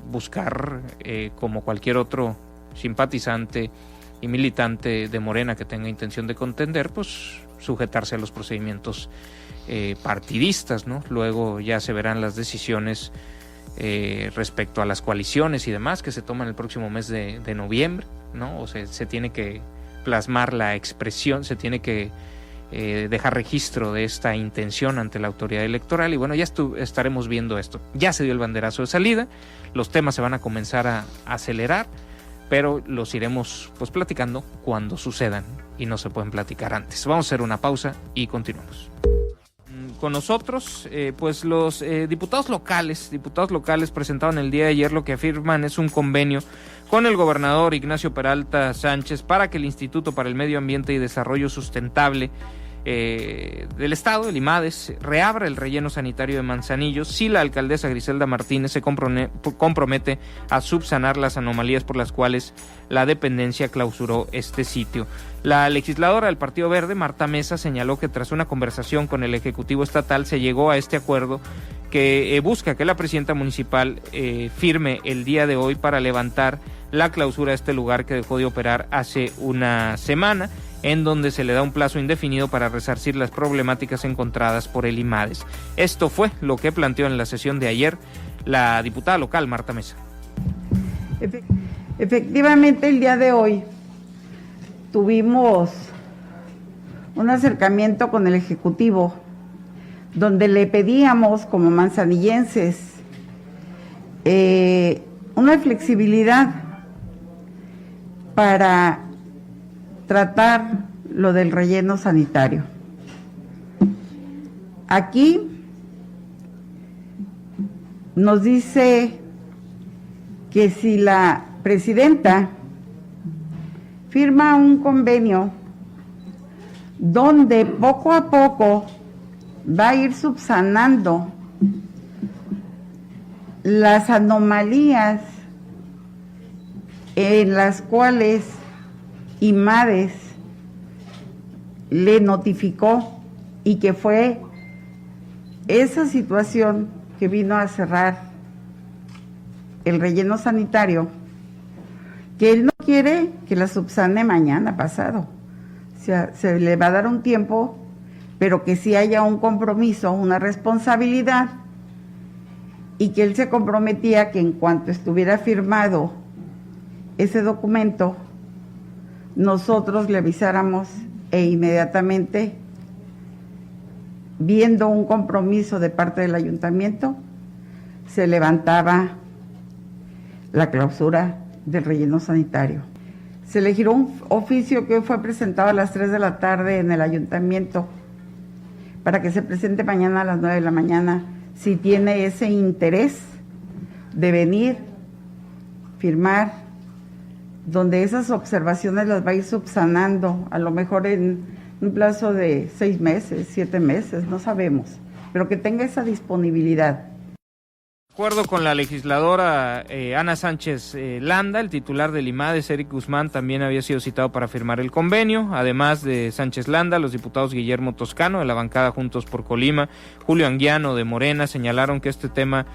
buscar como cualquier otro simpatizante y militante de Morena que tenga intención de contender, pues sujetarse a los procedimientos partidistas, ¿no? Luego ya se verán las decisiones respecto a las coaliciones y demás que se toman el próximo mes de noviembre, ¿no? O sea, se tiene que plasmar la expresión, se tiene que dejar registro de esta intención ante la autoridad electoral y bueno, ya estaremos viendo esto. Ya se dio el banderazo de salida, los temas se van a comenzar a acelerar, pero los iremos pues platicando cuando sucedan y no se pueden platicar antes. Vamos a hacer una pausa y continuamos. Con nosotros, pues los diputados locales presentaron el día de ayer lo que afirman es un convenio con el gobernador Ignacio Peralta Sánchez para que el Instituto para el Medio Ambiente y Desarrollo Sustentable del Estado, el IMADES, reabra el relleno sanitario de Manzanillo si la alcaldesa Griselda Martínez se compromete a subsanar las anomalías por las cuales la dependencia clausuró este sitio. La legisladora del Partido Verde, Marta Mesa, señaló que tras una conversación con el Ejecutivo Estatal se llegó a este acuerdo que busca que la presidenta municipal firme el día de hoy para levantar la clausura de este lugar que dejó de operar hace una semana, en donde se le da un plazo indefinido para resarcir las problemáticas encontradas por el IMADES. Esto fue lo que planteó en la sesión de ayer la diputada local, Marta Mesa. Efectivamente, el día de hoy tuvimos un acercamiento con el Ejecutivo, donde le pedíamos como manzanillenses una flexibilidad para tratar lo del relleno sanitario. Aquí nos dice que si la presidenta firma un convenio donde poco a poco va a ir subsanando las anomalías en las cuales IMADES le notificó y que fue esa situación que vino a cerrar el relleno sanitario, que él no quiere que la subsane mañana pasado. O sea, se le va a dar un tiempo, pero que sí haya un compromiso, una responsabilidad, y que él se comprometía que en cuanto estuviera firmado ese documento, nosotros le avisáramos e inmediatamente, viendo un compromiso de parte del ayuntamiento, se levantaba la clausura del relleno sanitario. Se le giró un oficio que hoy fue presentado a las 3 de la tarde en el ayuntamiento para que se presente mañana a las 9 de la mañana si tiene ese interés de venir, firmar, donde esas observaciones las va a ir subsanando, a lo mejor en un plazo de 6 meses, 7 meses, no sabemos, pero que tenga esa disponibilidad. De acuerdo con la legisladora Ana Sánchez Landa, el titular del IMADES, Eric Guzmán, también había sido citado para firmar el convenio. Además de Sánchez Landa, los diputados Guillermo Toscano, de la bancada Juntos por Colima, Julio Anguiano, de Morena, señalaron que este tema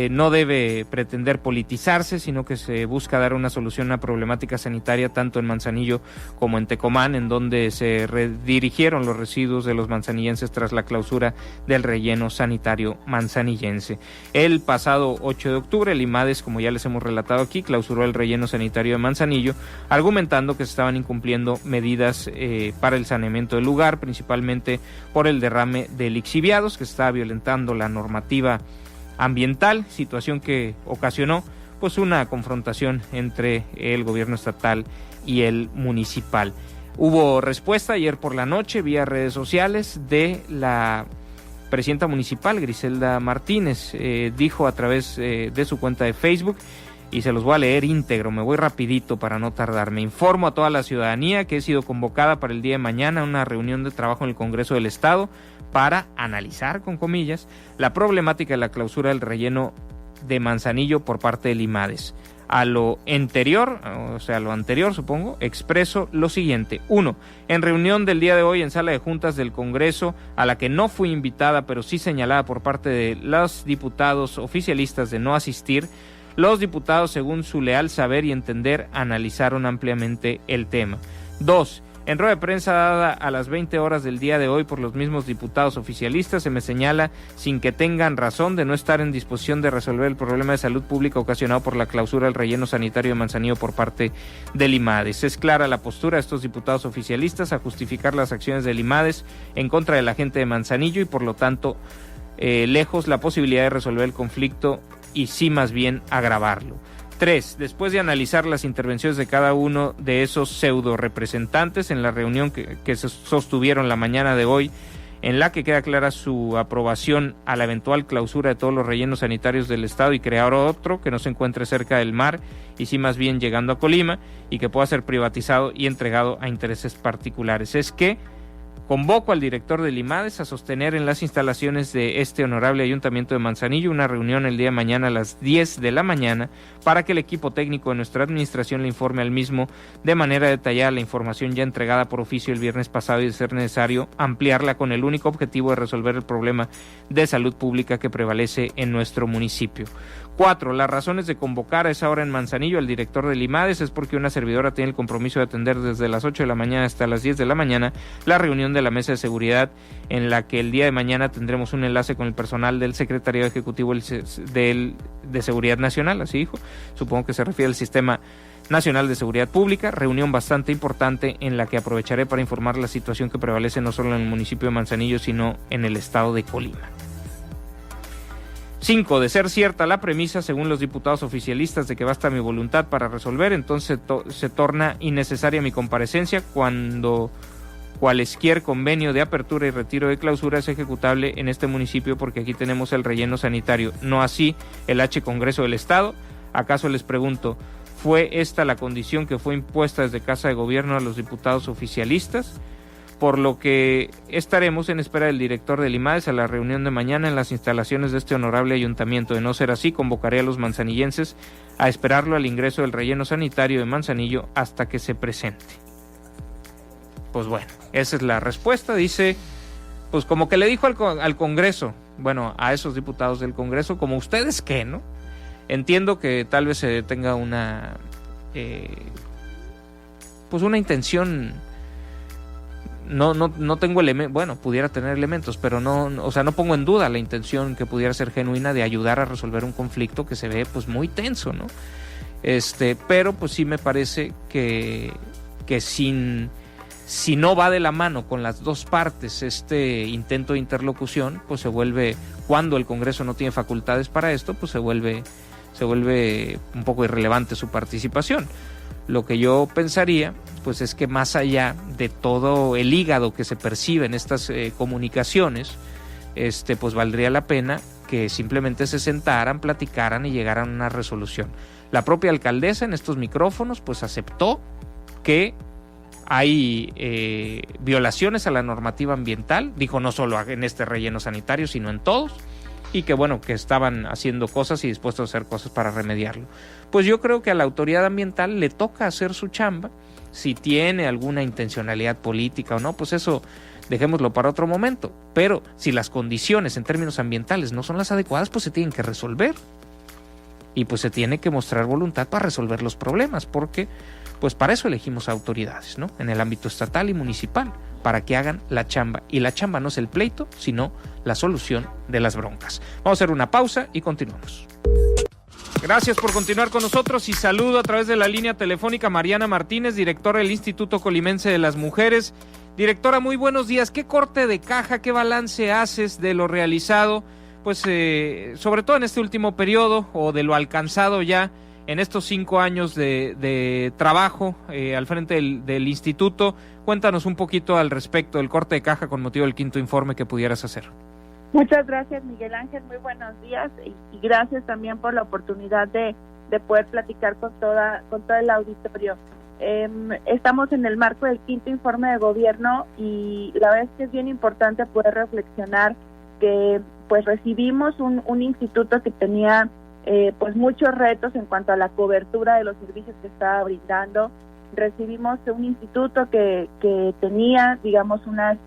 no debe pretender politizarse, sino que se busca dar una solución a una problemática sanitaria tanto en Manzanillo como en Tecomán, en donde se redirigieron los residuos de los manzanillenses tras la clausura del relleno sanitario manzanillense. El pasado 8 de octubre, el IMADES, como ya les hemos relatado aquí, clausuró el relleno sanitario de Manzanillo, argumentando que se estaban incumpliendo medidas para el saneamiento del lugar, principalmente por el derrame de lixiviados, que estaba violentando la normativa ambiental, situación que ocasionó pues una confrontación entre el gobierno estatal y el municipal. Hubo respuesta ayer por la noche vía redes sociales de la presidenta municipal, Griselda Martínez. Dijo a través de su cuenta de Facebook, y se los voy a leer íntegro, me voy rapidito para no tardarme. Informo a toda la ciudadanía que he sido convocada para el día de mañana a una reunión de trabajo en el Congreso del Estado para analizar, con comillas, la problemática de la clausura del relleno de Manzanillo por parte del IMADES. A lo anterior, supongo, expreso lo siguiente. 1. En reunión del día de hoy en sala de juntas del Congreso, a la que no fui invitada, pero sí señalada por parte de los diputados oficialistas de no asistir, los diputados, según su leal saber y entender, analizaron ampliamente el tema. 2. En rueda de prensa dada a las 20 horas del día de hoy por los mismos diputados oficialistas, se me señala, sin que tengan razón, de no estar en disposición de resolver el problema de salud pública ocasionado por la clausura del relleno sanitario de Manzanillo por parte del IMADES. Es clara la postura de estos diputados oficialistas a justificar las acciones del IMADES en contra de la gente de Manzanillo y, por lo tanto, lejos la posibilidad de resolver el conflicto y sí más bien agravarlo. 3. Después de analizar las intervenciones de cada uno de esos pseudo representantes en la reunión que se sostuvieron la mañana de hoy, en la que queda clara su aprobación a la eventual clausura de todos los rellenos sanitarios del Estado y crear otro que no se encuentre cerca del mar y sí más bien llegando a Colima y que pueda ser privatizado y entregado a intereses particulares. Es que convoco al director del IMADES a sostener en las instalaciones de este honorable Ayuntamiento de Manzanillo una reunión el día de mañana a las 10 de la mañana para que el equipo técnico de nuestra administración le informe al mismo de manera detallada la información ya entregada por oficio el viernes pasado y, de ser necesario, ampliarla con el único objetivo de resolver el problema de salud pública que prevalece en nuestro municipio. 4. Las razones de convocar a esa hora en Manzanillo al director del IMADES es porque una servidora tiene el compromiso de atender desde las 8 de la mañana hasta las 10 de la mañana la reunión de la mesa de seguridad, en la que el día de mañana tendremos un enlace con el personal del Secretariado Ejecutivo de Seguridad Nacional, así dijo, supongo que se refiere al Sistema Nacional de Seguridad Pública, reunión bastante importante en la que aprovecharé para informar la situación que prevalece no solo en el municipio de Manzanillo, sino en el estado de Colima. 5. De ser cierta la premisa, según los diputados oficialistas, de que basta mi voluntad para resolver, entonces se torna innecesaria mi comparecencia cuando cualesquier convenio de apertura y retiro de clausura es ejecutable en este municipio, porque aquí tenemos el relleno sanitario, no así el H Congreso del Estado. ¿Acaso, les pregunto, fue esta la condición que fue impuesta desde Casa de Gobierno a los diputados oficialistas? Por lo que estaremos en espera del director del IMADES a la reunión de mañana en las instalaciones de este honorable ayuntamiento. De no ser así, convocaré a los manzanillenses a esperarlo al ingreso del relleno sanitario de Manzanillo hasta que se presente. Pues bueno, esa es la respuesta. Dice, pues como que le dijo al Congreso, bueno, a esos diputados del Congreso, como ustedes qué, ¿no? Entiendo que tal vez se tenga una intención. No tengo elementos, bueno, pudiera tener elementos, pero no pongo en duda la intención que pudiera ser genuina de ayudar a resolver un conflicto que se ve pues muy tenso, ¿no? Pero pues sí me parece que si no va de la mano con las dos partes este intento de interlocución, pues se vuelve, cuando el Congreso no tiene facultades para esto, pues se vuelve un poco irrelevante su participación. Lo que yo pensaría, pues es que más allá de todo el hígado que se percibe en estas comunicaciones, pues valdría la pena que simplemente se sentaran, platicaran y llegaran a una resolución. La propia alcaldesa en estos micrófonos, pues aceptó que hay violaciones a la normativa ambiental, dijo no solo en este relleno sanitario, sino en todos, y que bueno, que estaban haciendo cosas y dispuestos a hacer cosas para remediarlo. Pues yo creo que a la autoridad ambiental le toca hacer su chamba. Si tiene alguna intencionalidad política o no, pues eso dejémoslo para otro momento, pero si las condiciones en términos ambientales no son las adecuadas, pues se tienen que resolver, y pues se tiene que mostrar voluntad para resolver los problemas, porque pues para eso elegimos autoridades, ¿no? En el ámbito estatal y municipal, para que hagan la chamba, y la chamba no es el pleito, sino la solución de las broncas. Vamos a hacer una pausa y continuamos. Gracias por continuar con nosotros, y saludo a través de la línea telefónica Mariana Martínez, directora del Instituto Colimense de las Mujeres. Directora, muy buenos días. ¿Qué corte de caja, qué balance haces de lo realizado, pues sobre todo en este último periodo, o de lo alcanzado ya en estos 5 años de trabajo al frente del instituto? Cuéntanos un poquito al respecto del corte de caja con motivo del 5º informe que pudieras hacer. Muchas gracias, Miguel Ángel, muy buenos días, y gracias también por la oportunidad de poder platicar con todo el auditorio. Estamos en el marco del 5º informe de gobierno, y la verdad es que es bien importante poder reflexionar que pues recibimos un instituto que tenía pues muchos retos en cuanto a la cobertura de los servicios que estaba brindando. Recibimos un instituto que tenía, digamos, unas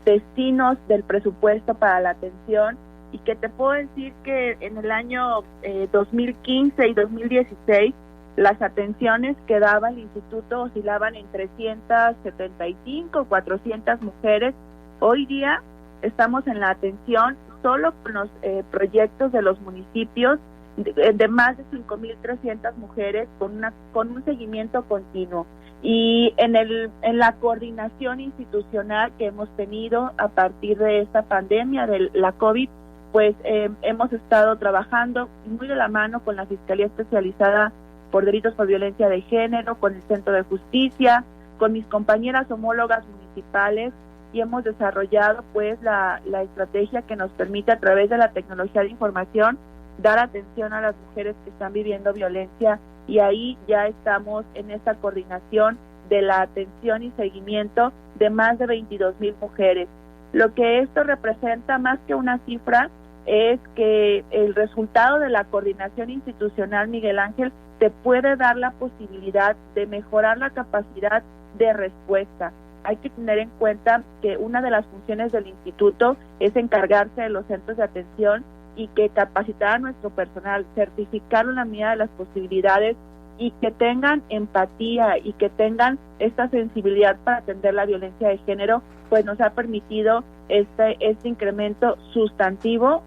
destinos del presupuesto para la atención, y que te puedo decir que en el año 2015 y 2016 las atenciones que daba el instituto oscilaban en 375, 400 mujeres. Hoy día estamos en la atención solo con los proyectos de los municipios de más de 5.300 mujeres con un seguimiento continuo. Y en la coordinación institucional que hemos tenido a partir de esta pandemia de la COVID, pues hemos estado trabajando muy de la mano con la Fiscalía Especializada por Delitos por Violencia de Género, con el Centro de Justicia, con mis compañeras homólogas municipales, y hemos desarrollado pues la estrategia que nos permite, a través de la tecnología de información, dar atención a las mujeres que están viviendo violencia, y ahí ya estamos en esta coordinación de la atención y seguimiento de más de 22,000 mujeres. Lo que esto representa, más que una cifra, es que el resultado de la coordinación institucional, Miguel Ángel, te puede dar la posibilidad de mejorar la capacidad de respuesta. Hay que tener en cuenta que una de las funciones del instituto es encargarse de los centros de atención, y que capacitar a nuestro personal, certificarlo en la medida de las posibilidades, y que tengan empatía y que tengan esta sensibilidad para atender la violencia de género, pues nos ha permitido este incremento sustantivo.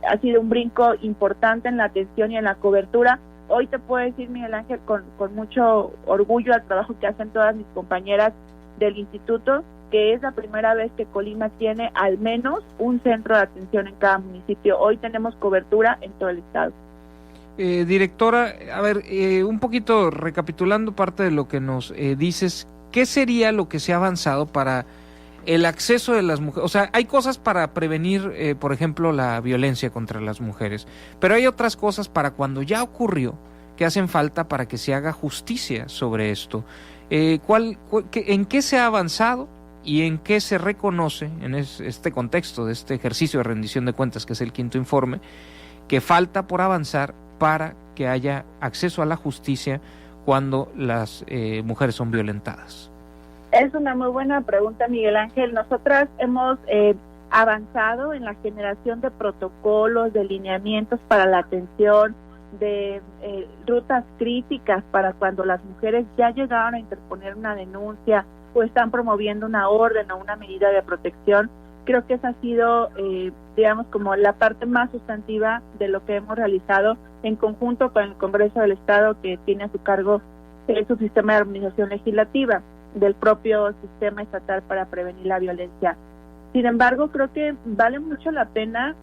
Ha sido un brinco importante en la atención y en la cobertura. Hoy te puedo decir, Miguel Ángel, con mucho orgullo al trabajo que hacen todas mis compañeras del instituto, que es la primera vez que Colima tiene al menos un centro de atención en cada municipio. Hoy tenemos cobertura en todo el estado. Directora, a ver, un poquito recapitulando parte de lo que nos dices, ¿qué sería lo que se ha avanzado para el acceso de las mujeres? O sea, hay cosas para prevenir, por ejemplo, la violencia contra las mujeres, pero hay otras cosas para cuando ya ocurrió, que hacen falta para que se haga justicia sobre esto. ¿En qué se ha avanzado y en qué se reconoce en este contexto de este ejercicio de rendición de cuentas, que es el 5º informe, que falta por avanzar para que haya acceso a la justicia cuando las mujeres son violentadas? Es una muy buena pregunta, Miguel Ángel. Nosotras hemos avanzado en la generación de protocolos, de lineamientos para la atención, de rutas críticas para cuando las mujeres ya llegaron a interponer una denuncia o están promoviendo una orden o una medida de protección. Creo que esa ha sido, digamos, como la parte más sustantiva de lo que hemos realizado en conjunto con el Congreso del Estado, que tiene a su cargo el subsistema de armonización legislativa del propio sistema estatal para prevenir la violencia. Sin embargo, creo que vale mucho la pena,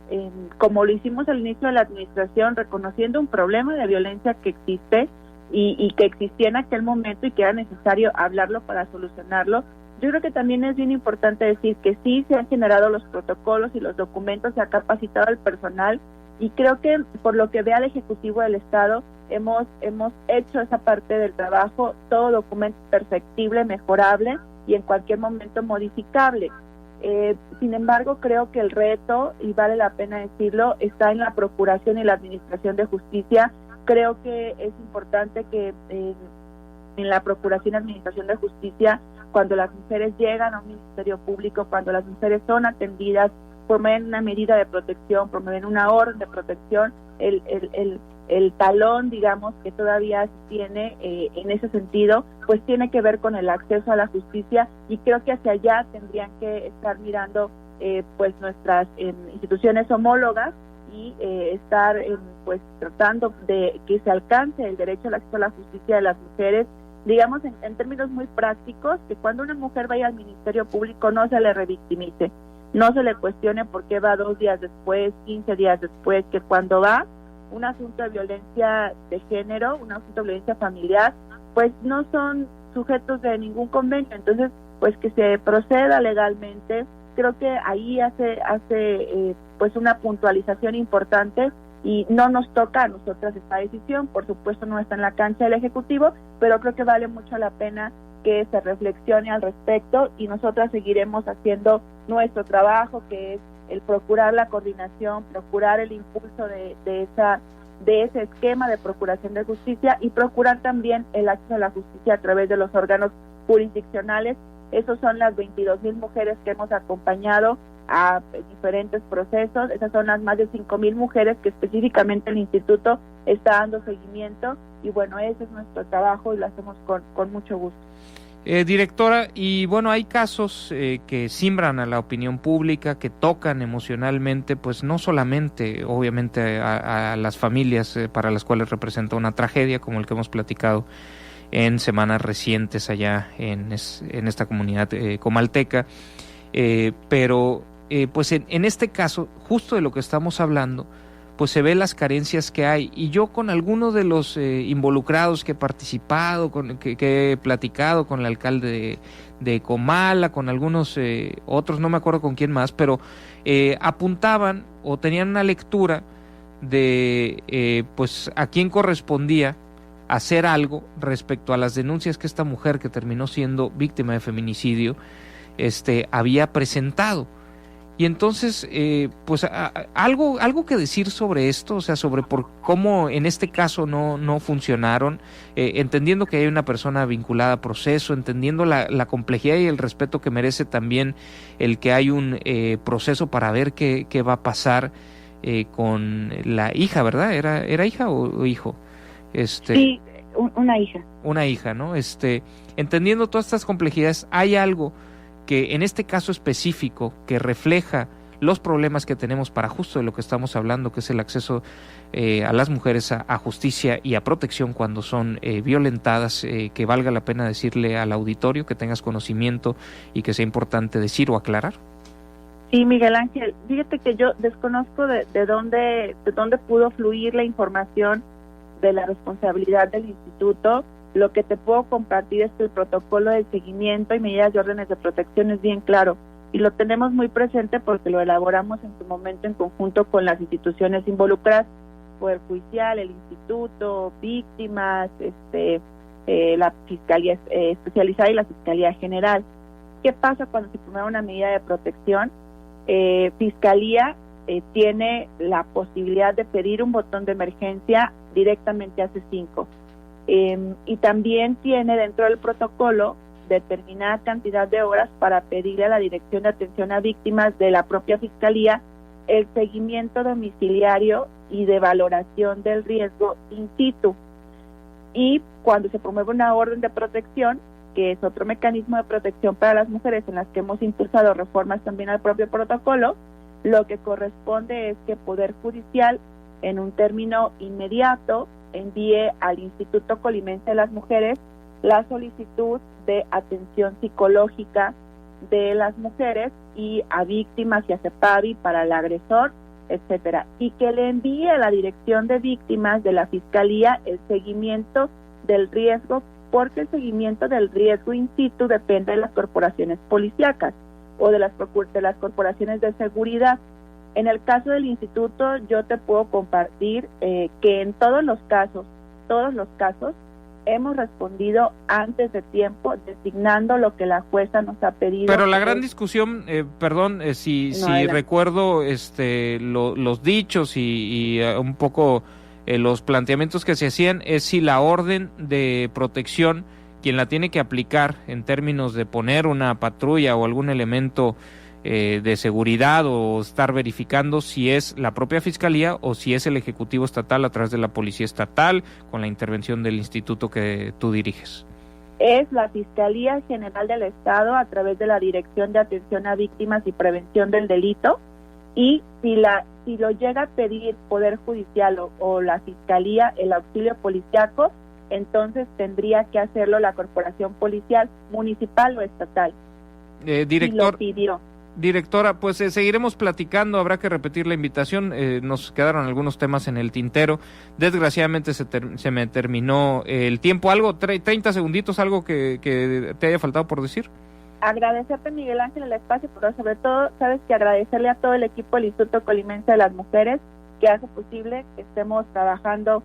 como lo hicimos al inicio de la administración, reconociendo un problema de violencia que existe y que existía en aquel momento y que era necesario hablarlo para solucionarlo. Yo creo que también es bien importante decir que sí se han generado los protocolos y los documentos, se ha capacitado al personal, Y creo que por lo que vea el Ejecutivo del Estado, hemos hecho esa parte del trabajo, todo documento perfectible, mejorable y en cualquier momento modificable. Sin embargo, creo que el reto, y vale la pena decirlo, está en la Procuración y la Administración de Justicia. Creo que es importante que en la Procuración y Administración de Justicia, cuando las mujeres llegan a un ministerio público, cuando las mujeres son atendidas, promueven una medida de protección, promueven una orden de protección, el talón, digamos, que todavía tiene en ese sentido, pues tiene que ver con el acceso a la justicia, y creo que hacia allá tendrían que estar mirando pues nuestras instituciones homólogas y estar pues tratando de que se alcance el derecho al acceso a la justicia de las mujeres, digamos en términos muy prácticos, que cuando una mujer vaya al Ministerio Público no se le revictimice, no se le cuestione por qué va 2 días después, 15 días después, que cuando va un asunto de violencia de género, un asunto de violencia familiar, pues no son sujetos de ningún convenio. Entonces, pues que se proceda legalmente. Creo que ahí hace pues una puntualización importante, y no nos toca a nosotras esta decisión, por supuesto no está en la cancha del Ejecutivo, pero creo que vale mucho la pena que se reflexione al respecto, y nosotras seguiremos haciendo nuestro trabajo, que es el procurar la coordinación, procurar el impulso de ese esquema de procuración de justicia, y procurar también el acceso a la justicia a través de los órganos jurisdiccionales. Esos son las 22,000 mujeres que hemos acompañado a diferentes procesos. Esas son las más de 5,000 mujeres que específicamente el Instituto está dando seguimiento, y bueno, ese es nuestro trabajo y lo hacemos con mucho gusto. Directora, y bueno, hay casos que simbran a la opinión pública, que tocan emocionalmente, pues no solamente, obviamente, a las familias para las cuales representa una tragedia, como el que hemos platicado en semanas recientes allá en esta comunidad comalteca, pero pues en este caso, justo de lo que estamos hablando, pues se ve las carencias que hay, y yo con algunos de los involucrados que he participado, que he platicado con el alcalde de Comala, con algunos otros, no me acuerdo con quién más, pero apuntaban o tenían una lectura de pues a quién correspondía hacer algo respecto a las denuncias que esta mujer, que terminó siendo víctima de feminicidio, había presentado. Y entonces, pues algo que decir sobre esto, o sea, sobre por cómo en este caso no funcionaron, entendiendo que hay una persona vinculada a proceso, entendiendo la complejidad y el respeto que merece también el que hay un proceso para ver qué va a pasar con la hija, ¿verdad? ¿Era hija o hijo? Sí, una hija. Una hija, ¿no? Entendiendo todas estas complejidades, hay algo que en este caso específico, que refleja los problemas que tenemos para justo de lo que estamos hablando, que es el acceso a las mujeres a justicia y a protección cuando son violentadas, que valga la pena decirle al auditorio, que tengas conocimiento y que sea importante decir o aclarar. Sí, Miguel Ángel, fíjate que yo desconozco de dónde pudo fluir la información de la responsabilidad del instituto. Lo que te puedo compartir es que el protocolo de seguimiento y medidas de órdenes de protección es bien claro, y lo tenemos muy presente porque lo elaboramos en su momento en conjunto con las instituciones involucradas, Poder Judicial, el Instituto, víctimas, la Fiscalía Especializada y la Fiscalía General. ¿Qué pasa cuando se promueve una medida de protección? Fiscalía tiene la posibilidad de pedir un botón de emergencia directamente a C5. Y también tiene dentro del protocolo determinada cantidad de horas para pedirle a la Dirección de Atención a Víctimas de la propia Fiscalía el seguimiento domiciliario y de valoración del riesgo in situ. Y cuando se promueve una orden de protección, que es otro mecanismo de protección para las mujeres en las que hemos impulsado reformas también al propio protocolo, lo que corresponde es que Poder Judicial, en un término inmediato, envíe al Instituto Colimense de las Mujeres la solicitud de atención psicológica de las mujeres y a víctimas y a CEPAVI para el agresor, etcétera, y que le envíe a la Dirección de Víctimas de la Fiscalía el seguimiento del riesgo, porque el seguimiento del riesgo in situ depende de las corporaciones policíacas o de las corporaciones de seguridad. En el caso del instituto, yo te puedo compartir que en todos los casos, hemos respondido antes de tiempo, designando lo que la jueza nos ha pedido. Pero la gran discusión, si recuerdo los dichos y un poco los planteamientos que se hacían, es si la orden de protección, quien la tiene que aplicar en términos de poner una patrulla o algún elemento de seguridad o estar verificando si es la propia Fiscalía o si es el Ejecutivo Estatal a través de la Policía Estatal con la intervención del instituto que tú diriges. Es la Fiscalía General del Estado a través de la Dirección de Atención a Víctimas y Prevención del Delito, y si lo llega a pedir Poder Judicial o la Fiscalía, el auxilio policiaco, entonces tendría que hacerlo la Corporación Policial Municipal o Estatal. Director, y lo pidió. Directora, pues seguiremos platicando, habrá que repetir la invitación, nos quedaron algunos temas en el tintero, desgraciadamente se me terminó el tiempo. Algo, 30 segunditos, algo que te haya faltado por decir. Agradecerte, Miguel Ángel, el espacio, pero sobre todo, sabes que agradecerle a todo el equipo del Instituto Colimense de las Mujeres que hace posible que estemos trabajando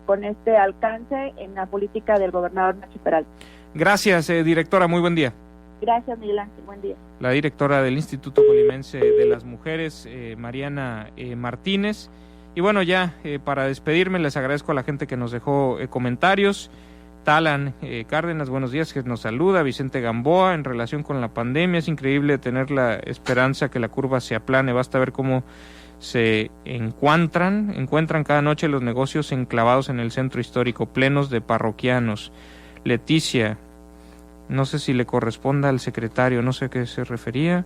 con este alcance en la política del gobernador Nacho Peralta. Gracias, directora, muy buen día. Gracias, Miguel Ángel, buen día. La directora del Instituto Colimense de las Mujeres, Mariana Martínez. Y bueno, ya para despedirme, les agradezco a la gente que nos dejó comentarios. Talan Cárdenas, buenos días, que nos saluda. Vicente Gamboa, en relación con la pandemia, es increíble tener la esperanza que la curva se aplane. Basta ver cómo se encuentran cada noche los negocios enclavados en el centro histórico, plenos de parroquianos. Leticia, no sé si le corresponda al secretario, no sé a qué se refería.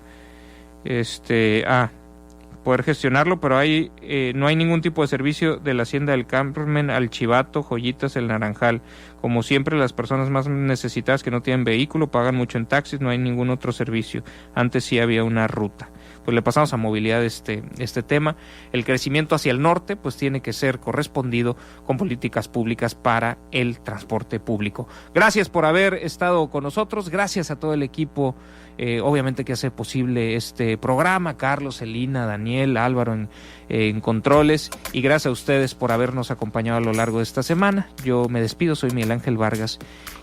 Poder gestionarlo, pero no hay ningún tipo de servicio de la Hacienda del Carmen al Chivato, Joyitas, el Naranjal. Como siempre, las personas más necesitadas que no tienen vehículo pagan mucho en taxis, no hay ningún otro servicio. Antes sí había una ruta. Pues le pasamos a movilidad este tema. El crecimiento hacia el norte pues tiene que ser correspondido con políticas públicas para el transporte público. Gracias por haber estado con nosotros, gracias a todo el equipo obviamente que hace posible este programa, Carlos, Elina, Daniel, Álvaro en controles, y gracias a ustedes por habernos acompañado a lo largo de esta semana. Yo me despido, soy Miguel Ángel Vargas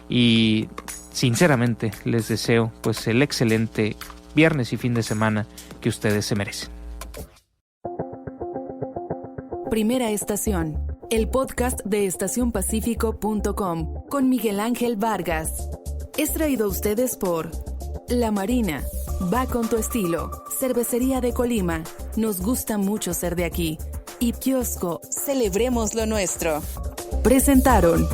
y sinceramente les deseo pues el excelente viernes y fin de semana que ustedes se merecen. Primera Estación, el podcast de estacionpacífico.com con Miguel Ángel Vargas. Es traído a ustedes por La Marina, va con tu estilo, Cervecería de Colima, nos gusta mucho ser de aquí, y Kiosco, celebremos lo nuestro. Presentaron